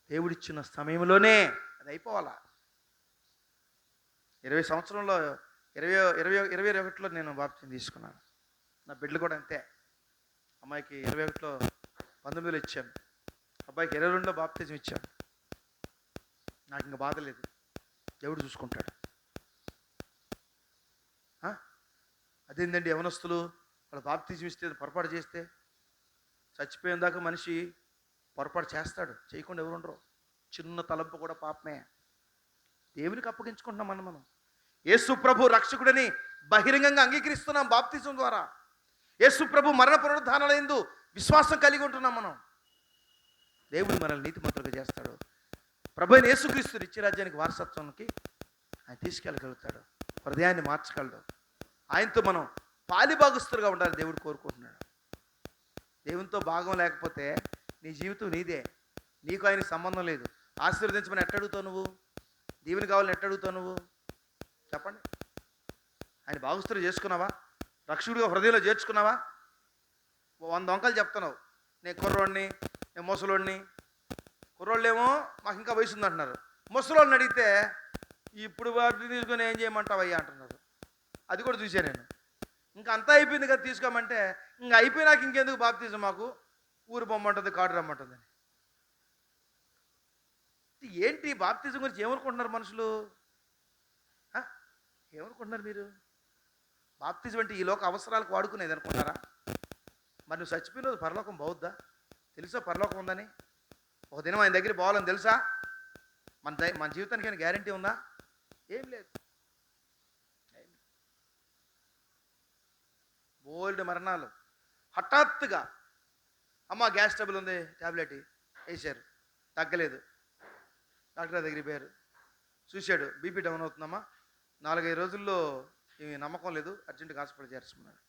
[SPEAKER 1] దేవుడిచ్చిన సమయంలోనే అది అయిపోవాలా. 20 సంవత్సరంలో 21లో నేను బాప్తిసం తీసుకున్నాను. నా బిడ్డలు కూడా అంతే. అమ్మాయికి 21లో 19లో ఇచ్చాను, అబ్బాయికి 22లో బాప్తిసం ఇచ్చాను. నాకు ఇంకా బాధ లేదు, దేవుడు చూసుకుంటాడు. అదేంటండి యవనస్తులు వాళ్ళు బాప్తిసం ఇస్తే పొరపాటు చేస్తే, చచ్చిపోయిన దాకా మనిషి పొరపాటు చేస్తాడు, చేయకుండా ఎవరు ఉండరు. చిన్న తలంపు కూడా పాపమే. దేవునికి అప్పగించుకుంటున్నాం మనం. యేసు ప్రభు రక్షకుడిని బహిరంగంగా అంగీకరిస్తున్నాం బాప్తిసం ద్వారా. యేసు ప్రభు మరణ పునరుద్ధానాలందు విశ్వాసం కలిగి ఉంటున్నాం మనం. దేవుడు మనల్ని నీతిమంతులుగా చేస్తాడు. ప్రభు అయిన యేసుక్రీస్తు నిత్యరాజ్యానికి వారసత్వానికి ఆయన తీసుకెళ్ళగలుగుతాడు, హృదయాన్ని మార్చగలడు. ఆయనతో మనం పాలిభాగస్తులుగా ఉండాలి దేవుడు కోరుకుంటున్నాడు. దేవునితో భాగం లేకపోతే నీ జీవితం నీదే, నీకు ఆయనకి సంబంధం లేదు. ఆశీర్వదించమని ఎట్టడుగుతావు నువ్వు? దీవెన కావాలని ఎట్టడుగుతావు నువ్వు? చెప్పండి. ఆయన భాగస్తులు చేసుకున్నావా? రక్షకుడిగా హృదయంలో చేర్చుకున్నావా? 100 వంకలు చెప్తున్నావు, నేను కుర్రోడిని, నేను ముసలోడిని. కుర్రోళ్ళేమో మాకు ఇంకా వయసు ఉంది అంటున్నారు. ముసలోళ్ళని అడిగితే ఇప్పుడు వాటిని తీసుకొని ఏం చేయమంటావయ్యా అంటున్నారు. అది కూడా చూశాను నేను. ఇంకా అంతా అయిపోయింది కదా తీసుకోమంటే, ఇంకా అయిపోయినాక ఇంకెందుకు బాప్తిజం, మాకు ఊరు పొమ్మంటుంది, కాడు రమ్మంటుంది. ఏంటి బాప్తిజం గురించి ఏమనుకుంటున్నారు మనుషులు? ఏమనుకుంటున్నారు మీరు? బాప్తిజం అంటే ఈ లోక అవసరాలకు వాడుకునేది అనుకుంటారా? మరి నువ్వు చచ్చిపోయిన రోజు పరలోకం పోవద్దా? తెలుసా పరలోకం ఉందని? ఒక దినం ఆయన దగ్గర పోవాలని తెలుసా? మన జీవితానికి ఏమైనా గ్యారంటీ ఉందా? ఏం లేదు. బోల్డ్ మరణాలు హఠాత్తుగా, అమ్మ గ్యాస్ ట్రబుల్ ఉంది, ట్యాబ్లెట్ వేసారు, తగ్గలేదు. డాక్టర్ దగ్గరికి పోయారు, చూశాడు, బీపీ డౌన్ అవుతుందమ్మా, 4-5 రోజుల్లో ఇవి నమ్మకం లేదు, అర్జెంటుగా హాస్పిటల్ చేర్చుకున్నాడు.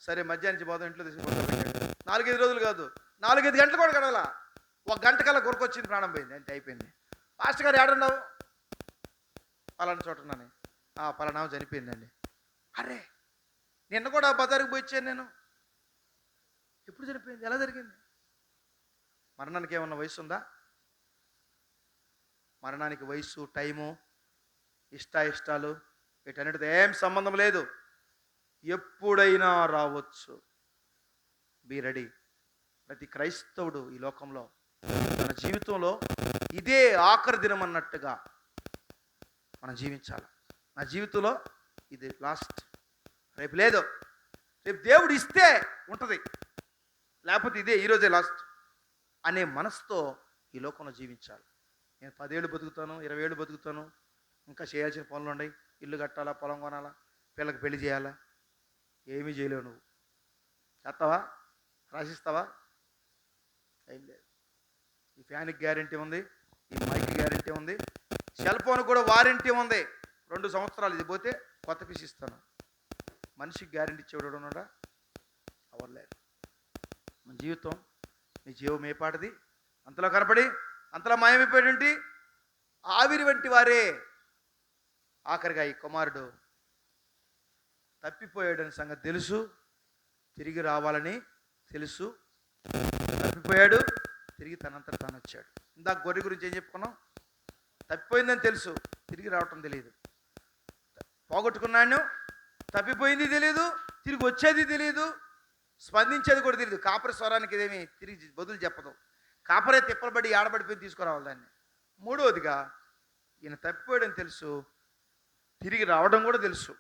[SPEAKER 1] సరే మధ్యాహ్నం పోదాం, ఇంట్లో తీసుకుపోతాడు. 4-5 రోజులు కాదు, 4-5 గంటలు కూడా గడవలా, 1 గంట కల్లా కొరకొచ్చింది, ప్రాణం పోయింది, అంతే అయిపోయింది. పాస్టర్ గారు ఏడున్నావు? పలానా చోట ఉన్నాను. పలానా చనిపోయిందండి. అరే నిన్న కూడా బజారుకి పోయి ఇచ్చాను నేను. ఎప్పుడు చనిపోయింది? ఎలా జరిగింది? మరణానికి ఏమన్నా వయసు ఉందా? మరణానికి వయసు, టైము, ఇష్టాలు వీటన్నిటితో ఏం సంబంధం లేదు. ఎప్పుడైనా రావచ్చు. Be ready. ప్రతి క్రైస్తవుడు ఈ లోకంలో మన జీవితంలో ఇదే ఆఖరి దినం అన్నట్టుగా మనం జీవించాలి. నా జీవితంలో ఇది లాస్ట్, రేపు లేదు, రేపు దేవుడు ఇస్తే ఉంటుంది, లేకపోతే ఇదే ఈరోజే లాస్ట్ అనే మనసుతో ఈ లోకంలో జీవించాలి. నేను 10 ఏళ్ళు బతుకుతాను, 20 ఏళ్ళు బతుకుతాను, ఇంకా చేయాల్సిన పనులు ఉన్నాయి, ఇల్లు కట్టాలా, పొలం కొనాలా, పిల్లకి పెళ్లి చేయాలా, ఏమీ చేయలేవు. నువ్వు చేస్తావా? రాసిస్తావా? ఏం లేదు. ఈ ఫ్యాన్కి గ్యారంటీ ఉంది, ఈ మైక్ గ్యారంటీ ఉంది, సెల్ ఫోన్ కూడా వారంటీ ఉంది. 2 సంవత్సరాలు ఇది పోతే కొత్త పీస్ ఇస్తాను. మనిషికి గ్యారంటీ ఇచ్చేవాడు ఉన్నాడా? అవ్వలేదు. మన జీవితం, నీ జీవం ఏ పాటిది? అంతలో కనపడి అంతలో మాయమైపోయాడంటే ఆవిరి వంటి వారే. ఆఖరిగా ఈ కుమారుడు తప్పిపోయాడని సంగతి తెలుసు, తిరిగి రావాలని తెలుసు, తప్పిపోయాడు, తిరిగి తనంతట తాను వచ్చాడు. ఇందాక గొర్రె గురించి ఏం చెప్పుకున్నాం? తప్పిపోయిందని తెలుసు, తిరిగి రావటం తెలియదు. పోగొట్టుకున్నాను, తప్పిపోయింది తెలియదు, తిరిగి వచ్చేది తెలియదు, స్పందించేది కూడా తెలియదు. కాపరి స్వరానికి ఇదేమి తిరిగి బదులు చెప్పదు. కాపరే తిప్పలబడి ఆడబడిపోయి తీసుకురావాలి దాన్ని. మూడవదిగా ఈయన తప్పిపోయాడని తెలుసు, తిరిగి రావడం కూడా తెలుసు.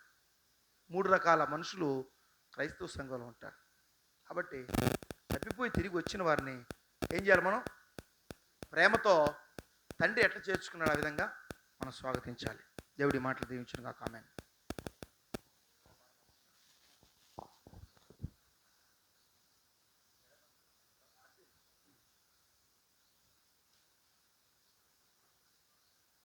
[SPEAKER 1] 3 రకాల మనుషులు క్రైస్తవ సంఘంలో ఉంటారు. కాబట్టి తప్పిపోయి తిరిగి వచ్చిన వారిని ఏం చేయాలి? మనం ప్రేమతో తండ్రి ఎట్లా చేర్చుకున్నాడు ఆ విధంగా మనం స్వాగతించాలి. దేవుడి మాటలు దీవించును గాక. ఆమేన్.